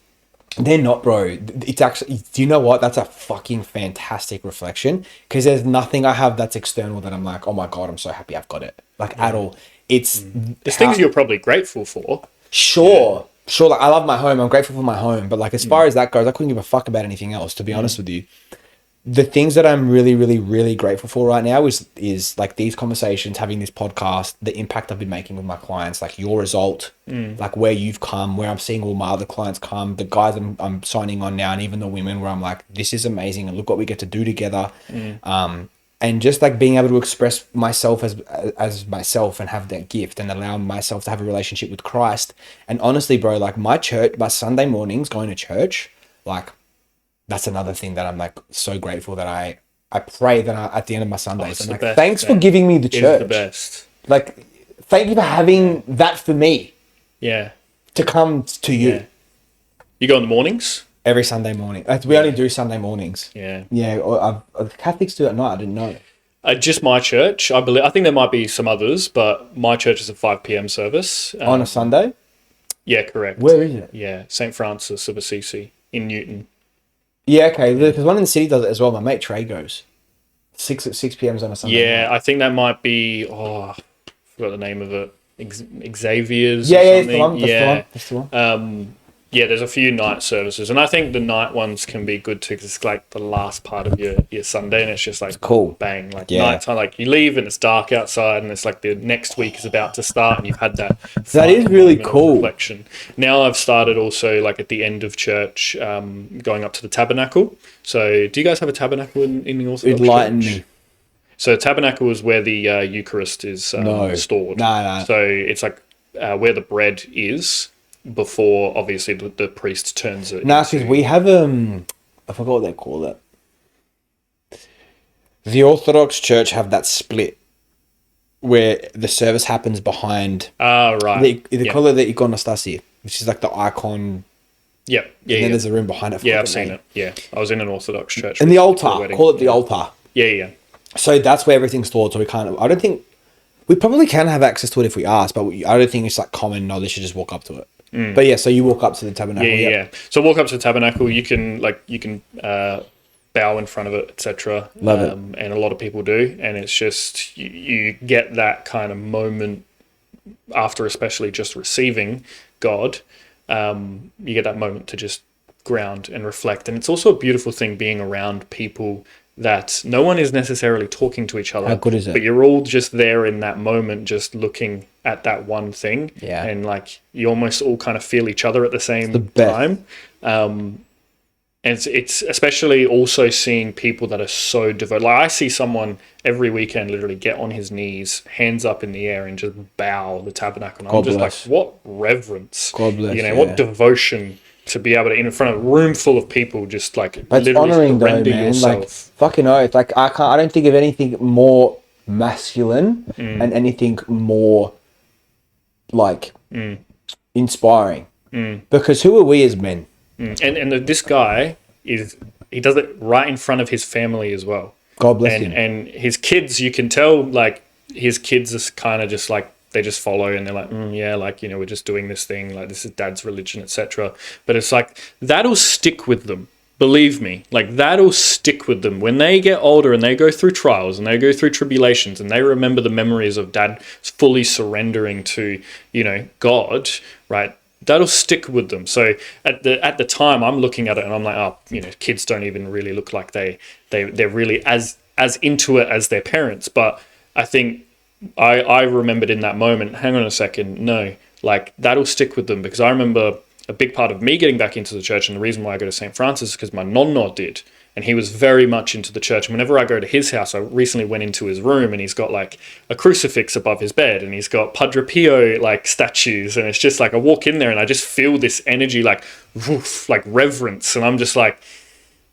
They're not, bro. It's actually, do you know what? That's a fucking fantastic reflection, because there's nothing I have that's external that I'm like, oh my God, I'm so happy I've got it. Like at all. It's There's things you're probably grateful for. Sure. Like I love my home. I'm grateful for my home. But like as far as that goes, I couldn't give a fuck about anything else, to be honest with you. The things that I'm really, really, really grateful for right now is like these conversations, having this podcast, the impact I've been making with my clients, like your result, like where you've come, where I'm seeing all my other clients come, the guys I'm signing on now, and even the women where I'm like, this is amazing, and look what we get to do together. And just like being able to express myself as myself and have that gift and allow myself to have a relationship with Christ. And honestly, bro, like my Sunday mornings going to church, like that's another thing that I'm like so grateful that I pray that at the end of my Sundays, I'm like, thanks for giving me the church. It's the best. Like, thank you for having that for me. Yeah. To come to you. Yeah. You go in the mornings? Every Sunday morning. We only do Sunday mornings. Yeah. Yeah. Catholics do it at night. I didn't know. Just my church, I believe. I think there might be some others, but my church is a 5 p.m. service. On a Sunday? Yeah, correct. Where is it? Yeah, St. Francis of Assisi in Newton. Yeah, okay. Because one in the city does it as well. My mate Trey goes 6 p.m. on a Sunday Yeah, night. I think that might be. Oh, I forgot the name of it. Xavier's Yeah, or yeah, it's the something. one. That's the one. Yeah. That's the one. Yeah, there's a few night services, and I think the night ones can be good too, because it's like the last part of your Sunday, and it's just like cool. bang, like Yeah. nighttime. Like you leave and it's dark outside, and it's like the next week is about to start, and you've had that. That is final really moment of cool. reflection. Now I've started also like at the end of church, going up to the tabernacle. So do you guys have a tabernacle in the Orthodox Enlighten Church? me. So tabernacle is where the Eucharist is No. stored. Nah. So it's like where the bread is before, obviously, the priest turns it. Nah, because we have I forgot what they call it. The Orthodox Church have that split where the service happens behind. Right. They call it the iconostasi, which is like the icon. Yep. Yeah. And then there's a room behind it. Yeah, I've seen it. Yeah, I was in an Orthodox church. And the recently for a altar. wedding. Call it the altar. Yeah. So that's where everything's stored. So we can't. I don't think we probably can have access to it if we ask, but I don't think it's like common knowledge to just walk up to it. But yeah, so you walk up to the tabernacle. Yeah. So walk up to the tabernacle. You can bow in front of it, etc. Love it. And a lot of people do, and it's just you get that kind of moment after, especially just receiving God. You get that moment to just ground and reflect, and it's also a beautiful thing being around people that no one is necessarily talking to each other. How good is it? But you're all just there in that moment, just looking at that one thing. Yeah. And like you almost all kind of feel each other at the same best. time. And it's especially also seeing people that are so devoted. Like I see someone every weekend literally get on his knees, hands up in the air, and just bow the tabernacle. And I'm just bless. like, what reverence? God bless, You know, yeah. what devotion to be able to, in front of a room full of people, just like But it's literally honoring though, surrender man. yourself. Like fucking oath. Like I don't think of anything more masculine and anything more like inspiring. Because who are we as men? And this guy he does it right in front of his family as well. God bless him. And his kids, you can tell, like his kids is kind of just like they just follow, and they're like, yeah, like, you know, we're just doing this thing, like this is dad's religion, etc. But it's like that'll stick with them. Believe me, like that'll stick with them when they get older and they go through trials and they go through tribulations and they remember the memories of dad fully surrendering to, you know, God, right? That'll stick with them. So at the time, I'm looking at it and I'm like, oh, you know, kids don't even really look like they're really as into it as their parents. But I think I remembered in that moment, hang on a second, no, like that'll stick with them, because I remember a big part of me getting back into the church, and the reason why I go to St. Francis is because my nonno did. And he was very much into the church. And whenever I go to his house, I recently went into his room and he's got like a crucifix above his bed and he's got Padre Pio like statues. And it's just like I walk in there and I just feel this energy like woof, like reverence. And I'm just like,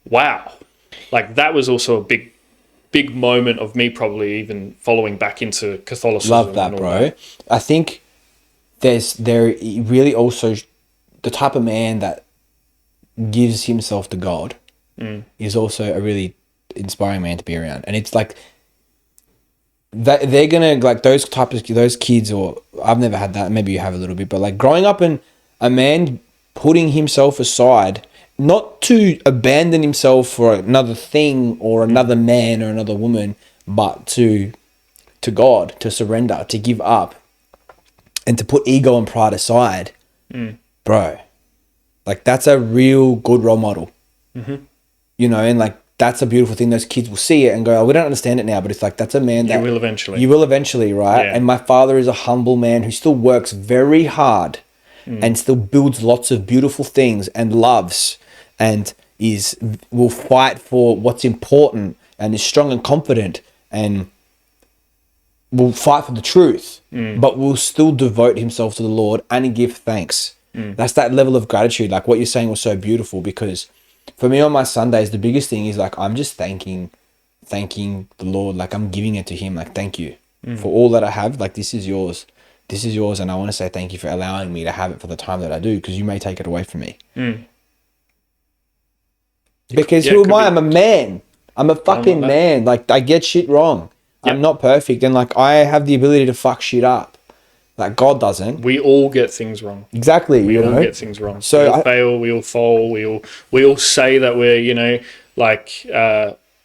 wow. Like that was also a big moment of me probably even following back into Catholicism. Love that, bro. I think there really also the type of man that gives himself to God is also a really inspiring man to be around. And it's like that they're gonna like those kids, or I've never had that, maybe you have a little bit, but like growing up in a man putting himself aside, not to abandon himself for another thing or another man or another woman, but to God, to surrender, to give up, and to put ego and pride aside, bro. Like that's a real good role model. You know, and like that's a beautiful thing. Those kids will see it and go, oh, we don't understand it now, but it's like that's a man that You will eventually. You will eventually, right? Yeah. And my father is a humble man who still works very hard and still builds lots of beautiful things and loves and will fight for what's important and is strong and confident and will fight for the truth, but will still devote himself to the Lord and give thanks. That's that level of gratitude. Like what you're saying was so beautiful, because for me on my Sundays, the biggest thing is like, I'm just thanking the Lord. Like I'm giving it to him. Like, thank you for all that I have. Like, this is yours. This is yours. And I want to say thank you for allowing me to have it for the time that I do, because you may take it away from me. Because who am I? I'm a man. I'm a fucking man. Like I get shit wrong. I'm not perfect. And like, I have the ability to fuck shit up. Like God doesn't. We all get things wrong. Exactly. We you all know? get things wrong. So we all fail. We all fall. We all say that we're, you know, like,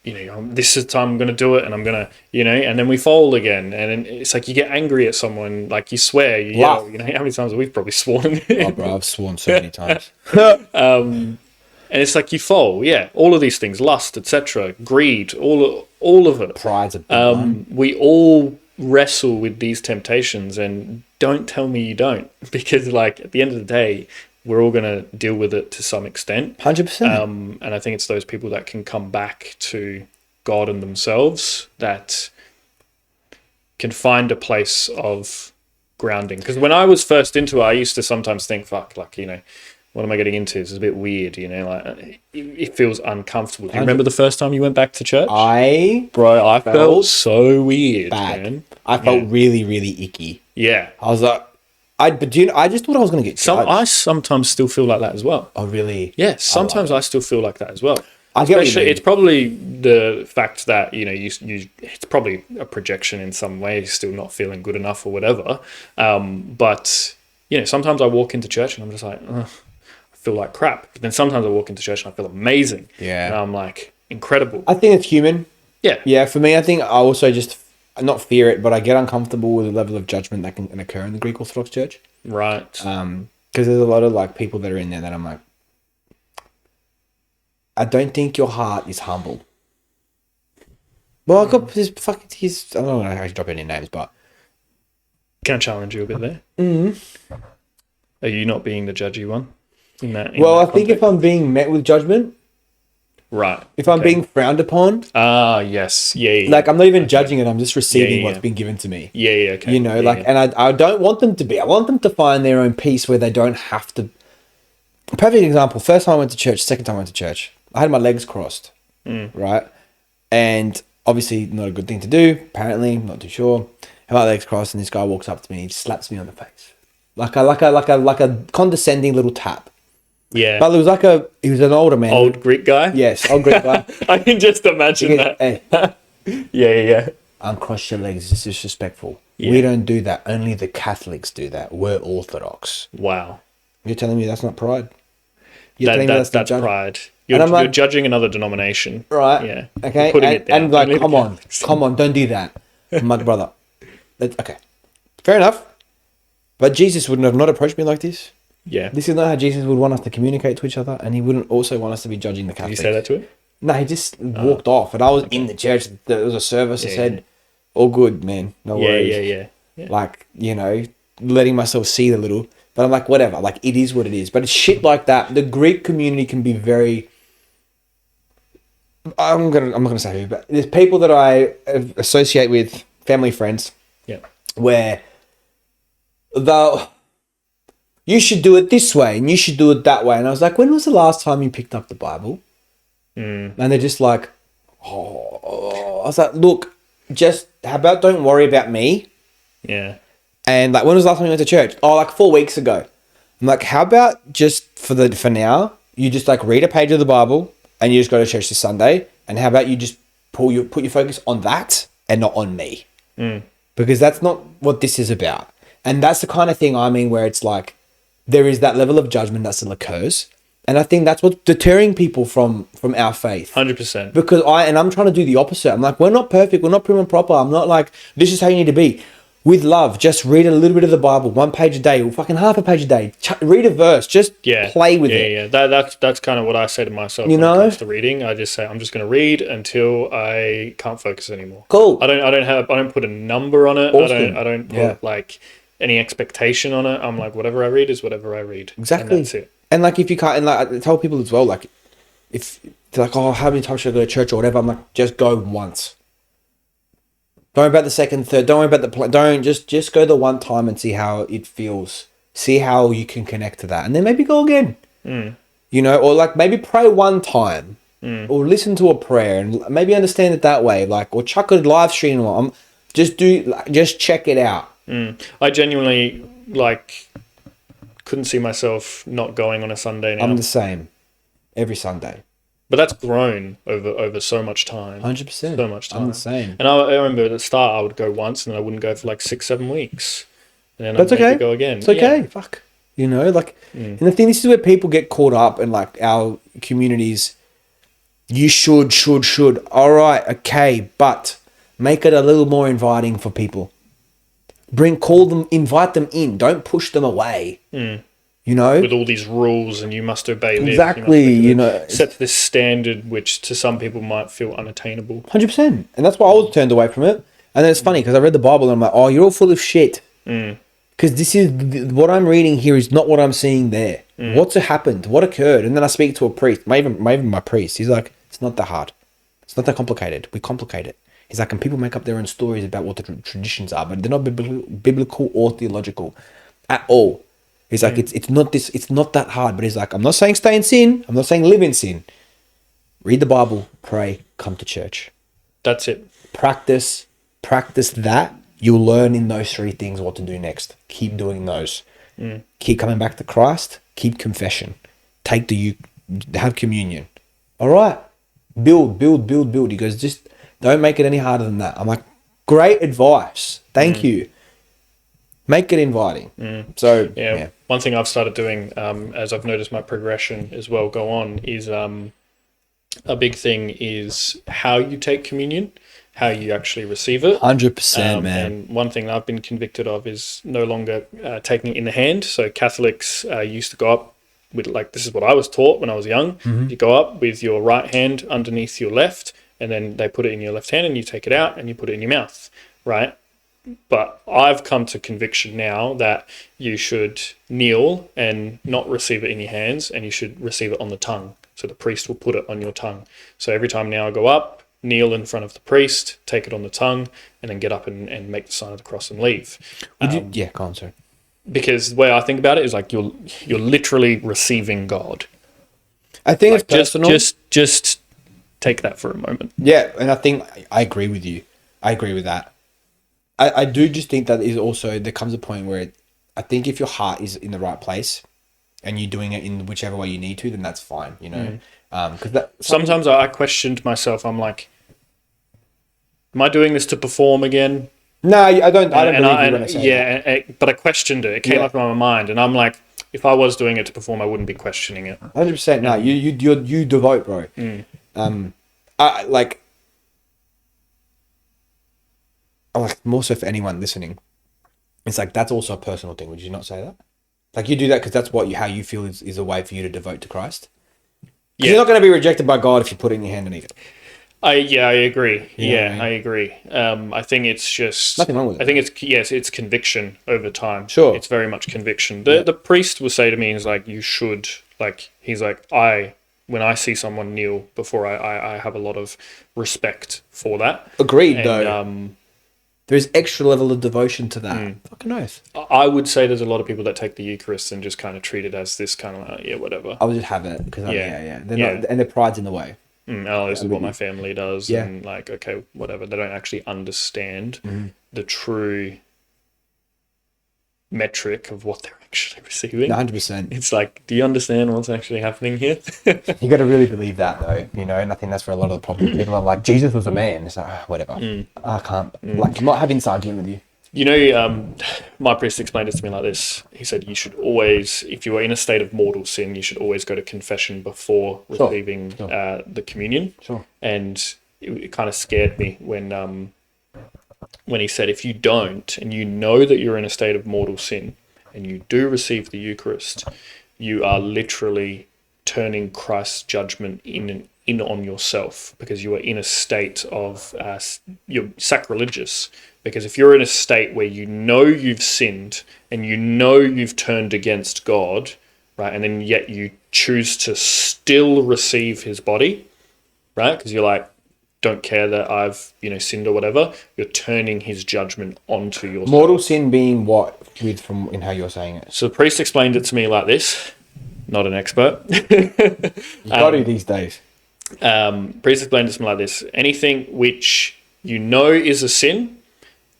this is the time I'm going to do it, and I'm going to, you know, and then we fall again. And then it's like you get angry at someone, like you swear, you yell. You know, how many times have we probably sworn? Oh, bro, I've sworn so many times. And it's like you fall. Yeah, all of these things, lust, etc., greed, all of it. Pride's a big one. We all wrestle with these temptations, and don't tell me you don't, because like at the end of the day, we're all going to deal with it to some extent. 100%. And I think it's those people that can come back to God and themselves that can find a place of grounding. Because when I was first into it, I used to sometimes think, fuck, like, you know, what am I getting into? This is a bit weird, you know, like it feels uncomfortable. Do you remember the first time you went back to church? I felt so weird, bad. man. I felt really, really icky. Yeah. I was like, I just thought I was going to get judged. I sometimes still feel like that as well. Oh, really? Yeah, sometimes I still feel like that as well. I get what you Especially, mean. it's probably the fact that, you know, you it's probably a projection in some way, still not feeling good enough or whatever. But, you know, sometimes I walk into church and I'm just like, ugh, I feel like crap. But then sometimes I walk into church and I feel amazing. Yeah. And I'm like, incredible. I think it's human. Yeah. Yeah, for me, I think I also just not fear it, but I get uncomfortable with the level of judgment that can occur in the Greek Orthodox Church. Right. Because there's a lot of like people that are in there that I'm like, I don't think your heart is humble. Well, I got this fucking. I don't know how to drop any names, but Can I challenge you a bit there? Mm-hmm. Are you not being the judgy one? I think if I'm being met with judgment, right, if I'm being frowned upon, yes, yeah, like I'm not even judging it, I'm just receiving Yeah. what's been given to me. yeah, okay, You know, yeah, like, yeah. and I don't want them to be. I want them to find their own peace where they don't have to. Perfect example. First time I went to church. Second time I went to church. I had my legs crossed, right, and obviously not a good thing to do. Apparently, not too sure. Have my legs crossed, and this guy walks up to me and he slaps me on the face, like a condescending little tap. Yeah. But he was an older man. Old Greek guy? Yes, old Greek guy. I can just imagine that. Hey, Yeah. uncross your legs. It's disrespectful. Yeah. We don't do that. Only the Catholics do that. We're Orthodox. Wow. You're telling me that's not pride? You're telling me That's not pride. And I'm like- You're judging another denomination. Right. Yeah. Okay. You're putting it down. And like, Only the come on, Catholics. don't do that. I'm like, brother. Okay. Fair enough. But Jesus would have not approached me like this. Yeah. This is not how Jesus would want us to communicate to each other, and he wouldn't also want us to be judging the Did you Catholics. say that to him? No, he just walked off, and I was in the church. There was a service. I said, "All good, man. No worries." Yeah. Like, you know, letting myself see a little. But I'm like, whatever. Like, it is what it is. But it's shit like that. The Greek community can be very. I'm gonna say who, but there's people that I associate with, family, friends, Yeah. where you should do it this way and you should do it that way. And I was like, when was the last time you picked up the Bible? And they're just like, oh. I was like, look, just how about don't worry about me? Yeah. And like, when was the last time you went to church? Oh, like 4 weeks ago. I'm like, how about just for now, you just like read a page of the Bible and you just go to church this Sunday. And how about you just put your focus on that and not on me? Because that's not what this is about. And that's the kind of thing I mean, where it's like, there is that level of judgment that still occurs. And I think that's what's deterring people from our faith. 100%. Because I'm trying to do the opposite. I'm like, we're not perfect. We're not prim and proper. I'm not like, this is how you need to be. With love, just read a little bit of the Bible, 1 page a day, or fucking half a page a day. Read a verse. Just play with it. Yeah. That's kind of what I say to myself when it comes to reading. I just say, I'm just going to read until I can't focus anymore. Cool. I don't put a number on it. Awesome. I don't put like any expectation on it. I'm like, whatever I read is whatever I read. Exactly. And that's it. And like, if you can't, and like I tell people as well, like, if they're like, oh, how many times should I go to church or whatever? I'm like, just go once. Don't worry about the second, third. Don't worry about don't just go the one time and see how it feels. See how you can connect to that, and then maybe go again. You know, or like maybe pray one time, or listen to a prayer and maybe understand it that way. Like, or chuck a live stream on. Just check it out. I genuinely couldn't see myself not going on a Sunday now. I'm the same, every Sunday. But that's grown over so much time. 100%. So much time. I'm the same. And I remember at the start I would go once and then I wouldn't go for like 6-7 weeks. and then That's I'd make okay. it go again. It's okay. Fuck. You know, like, Mm. and the thing, this is where people get caught up, and like our communities, you should. All right, okay, but make it a little more inviting for people. Call them, invite them in. Don't push them away. You know, With all these rules, and you must obey this. exactly. You know, set this standard, which to some people might feel unattainable. 100%, and that's why I was turned away from it. And then it's funny because I read the Bible and I'm like, oh, you're all full of shit. Because this is what I'm reading here is not what I'm seeing there. What's happened? What occurred? And then I speak to a priest, even my priest. He's like, it's not that hard. It's not that complicated. We complicate it. He's like, and people make up their own stories about what the traditions are, but they're not biblical or theological at all. He's like, it's not that hard. But he's like, I'm not saying stay in sin. I'm not saying live in sin. Read the Bible, pray, come to church. That's it. Practice that. You'll learn in those three things what to do next. Keep doing those. Keep coming back to Christ. Keep confession. Have communion. All right. Build. He goes, just don't make it any harder than that. I'm like, great advice. Thank you. Make it inviting. So yeah. One thing I've started doing, as I've noticed my progression as well go on, is a big thing is how you take communion, how you actually receive it. 100%, man. And one thing I've been convicted of is no longer taking it in the hand. So Catholics used to go up with, like, this is what I was taught when I was young. You go up with your right hand underneath your left, and then they put it in your left hand and you take it out and you put it in your mouth, right? But I've come to conviction now that you should kneel and not receive it in your hands, and you should receive it on the tongue. So the priest will put it on your tongue. So every time now I go up, kneel in front of the priest, take it on the tongue, and then get up and make the sign of the cross and leave. Yeah, go on, sorry. Because the way I think about it is like you're literally receiving God. I think Like it's personal. Just take that for a moment. Yeah, and I think I agree with you. I agree with that. I do just think that is also, there comes a point where I think if your heart is in the right place and you're doing it in whichever way you need to, then that's fine, you know? Because Sometimes I questioned myself. I'm like, am I doing this to perform again? no, I don't believe you when I say that. But I questioned it. It came up in my mind, and I'm like, if I was doing it to perform, I wouldn't be questioning it. 100%. No, you devote, bro. I like more so for anyone listening. It's like, that's also a personal thing. Would you not say that? Like, you do that because that's how you feel is a way for you to devote to Christ. Yeah. You're not going to be rejected by God if you put it in your hand and eat it. I agree. You know what I mean? I agree. I think it's just nothing wrong with it. I think it's conviction over time. Sure. It's very much conviction. The priest will say to me, he's like, you should, like, he's like, when I see someone kneel before I have a lot of respect for that. Agreed, and, though. There's extra level of devotion to that. Fucking oath. I would say there's a lot of people that take the Eucharist and just kind of treat it as this kind of like, whatever. I would just have it because not, and their pride's in the way. This is what my family does, and like, okay, whatever. They don't actually understand the true metric of what they're actually receiving. 100%. It's like, do you understand what's actually happening here? You got to really believe that, though, you know. And I think that's where a lot of the problem. People are like, Jesus was a man. It's like, whatever. I can't. Like, I'm not having argument with you. You know, my priest explained it to me like this. He said, you should always, if you are in a state of mortal sin, you should always go to confession before receiving the communion. Sure. And it kind of scared me when he said, if you don't, and you know that you're in a state of mortal sin, and you do receive the Eucharist, you are literally turning Christ's judgment in on yourself, because you are in a state of you're sacrilegious. Because if you're in a state where you know you've sinned and you know you've turned against God, right, and then yet you choose to still receive his body, right, because you're like, don't care that I've sinned or whatever, you're turning his judgment onto yourself. Mortal sin being what, in how you're saying it? So the priest explained it to me like this. Not an expert. You got to these days. Priest explained it to me like this. Anything which you know is a sin,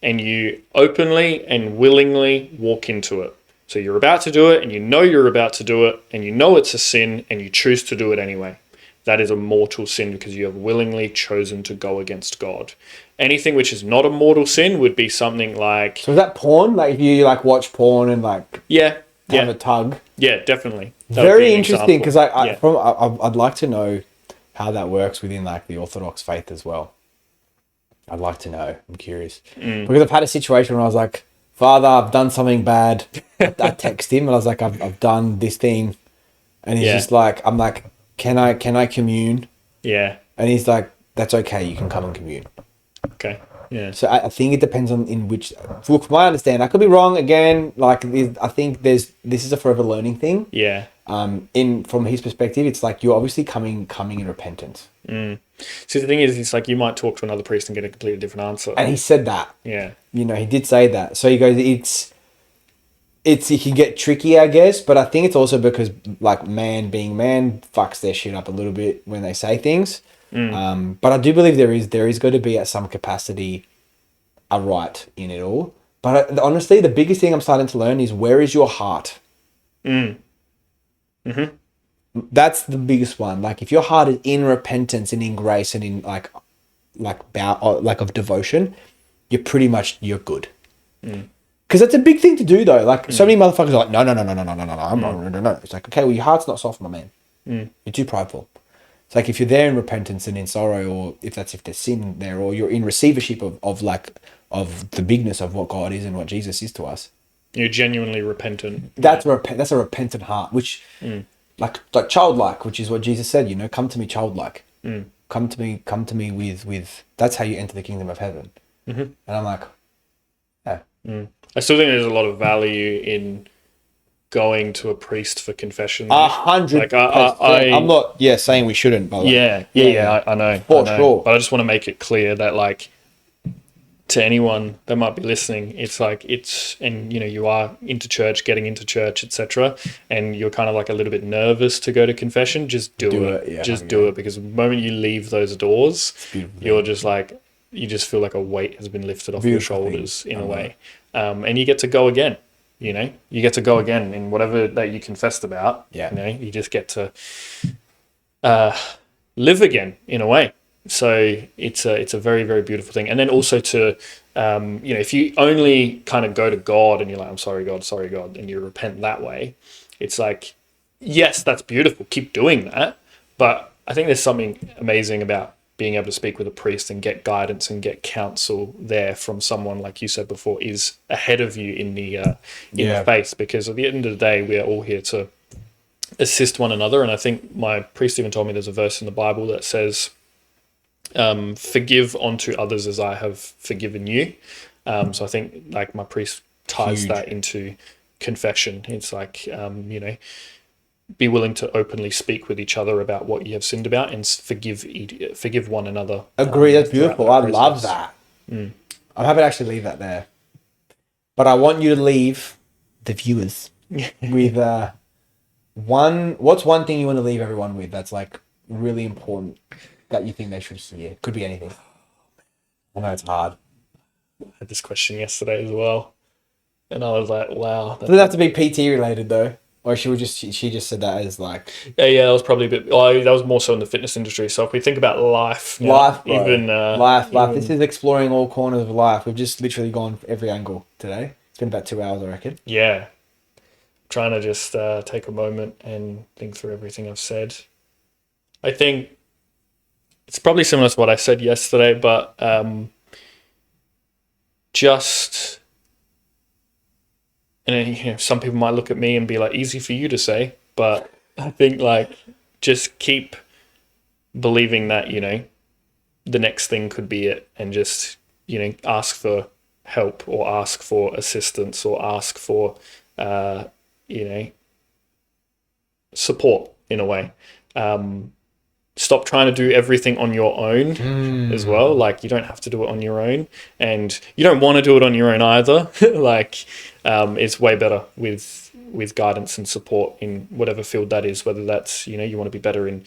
and you openly and willingly walk into it. So you're about to do it, and you know you're about to do it, and you know it's a sin, and you choose to do it anyway. that is a mortal sin because you have willingly chosen to go against God. Anything which is not a mortal sin would be something like, So is that porn? Like if you like watch porn and like yeah, have yeah, a tug? yeah, definitely. That would be Very an interesting, example. because Yeah. I'd like to know how that works within like the Orthodox faith as well. I'd like to know. I'm curious because I've had a situation where I was like, Father, I've done something bad. I text him and I was like, I've done this thing, and he's Yeah. just like, I'm like, can I commune? Yeah. And he's like, that's okay. You can come and commune. Okay. Yeah. So I think it depends on in which. Look, from my understanding, I could be wrong again. Like I think this is a forever learning thing. Yeah. In from his perspective, it's like you're obviously coming in repentance. See, the thing is, it's like you might talk to another priest and get a completely different answer. And he said that. Yeah. You know, he did say that. So he goes, it can get tricky, I guess, but I think it's also because like man being man fucks their shit up a little bit when they say things. But I do believe there is going to be at some capacity a right in it all. But honestly, the biggest thing I'm starting to learn is where is your heart? That's the biggest one. Like if your heart is in repentance and in grace and in like of devotion, you're good. Because that's a big thing to do though. Like so many motherfuckers are like, no, no. It's like, okay, well your heart's not soft, my man. You're too prideful. It's like if you're there in repentance and in sorrow, or if there's sin there, or you're in receivership of the bigness of what God is and what Jesus is to us. You're genuinely repentant. That's a repentant heart, which like childlike, which is what Jesus said. You know, come to me, childlike. Come to me with. That's how you enter the kingdom of heaven. And I'm like, yeah. I still think there's a lot of value in going to a priest for confession. 100%. Like I'm not saying we shouldn't, by the way. Yeah. I know. For sure. But I just want to make it clear that like to anyone that might be listening, it's like and you know you are getting into church, etc. And you're kind of like a little bit nervous to go to confession. Just do it. Yeah, just do it, because the moment you leave those doors, you're just like you just feel like a weight has been lifted off your shoulders in a way, and you get to go again. You know, you get to go again in whatever that you confessed about. Yeah. You know, you just get to live again in a way. So it's a very, very beautiful thing. And then also to, you know, if you only kind of go to God and you're like, I'm sorry, God, and you repent that way, it's like, yes, that's beautiful. Keep doing that. But I think there's something amazing about being able to speak with a priest and get guidance and get counsel there from someone, like you said before, is ahead of you in the faith. Because at the end of the day, we are all here to assist one another. And I think my priest even told me there's a verse in the Bible that says, forgive unto others as I have forgiven you. So I think like my priest ties that into confession. It's like, you know, be willing to openly speak with each other about what you have sinned about and forgive one another. Agree. That's beautiful. I love that. I'm happy to actually leave that there. But I want you to leave the viewers with what's one thing you want to leave everyone with that's like really important that you think they should hear? Could be anything. I know it's hard. I had this question yesterday as well, and I was like, wow. Doesn't have to be PT related though. Or she just said that as like... Yeah, that was probably a bit... that was more so in the fitness industry. So if we think about life... Life, bro. Life. Even, this is exploring all corners of life. We've just literally gone every angle today. It's been about 2 hours, I reckon. Yeah. Trying to just take a moment and think through everything I've said. I think it's probably similar to what I said yesterday, but just... And you know, some people might look at me and be like, easy for you to say, but I think like just keep believing that, you know, the next thing could be it, and just, you know, ask for help or ask for assistance or ask for, you know, support in a way. Stop trying to do everything on your own as well. Like, you don't have to do it on your own, and you don't want to do it on your own either. Like, it's way better with guidance and support in whatever field that is, whether that's, you know, you want to be better in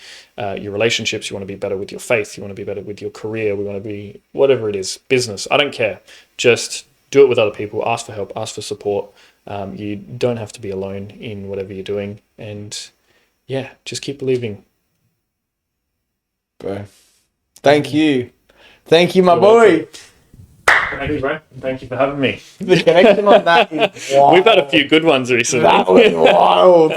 your relationships, you want to be better with your faith, you want to be better with your career, we want to be, whatever it is, business, I don't care. Just do it with other people, ask for help, ask for support. You don't have to be alone in whatever you're doing, and yeah, just keep believing. Bro. Thank you, my You're boy. Thank you, bro. Thank you for having me. The connection on that is wild. We've had a few good ones recently. That was wild.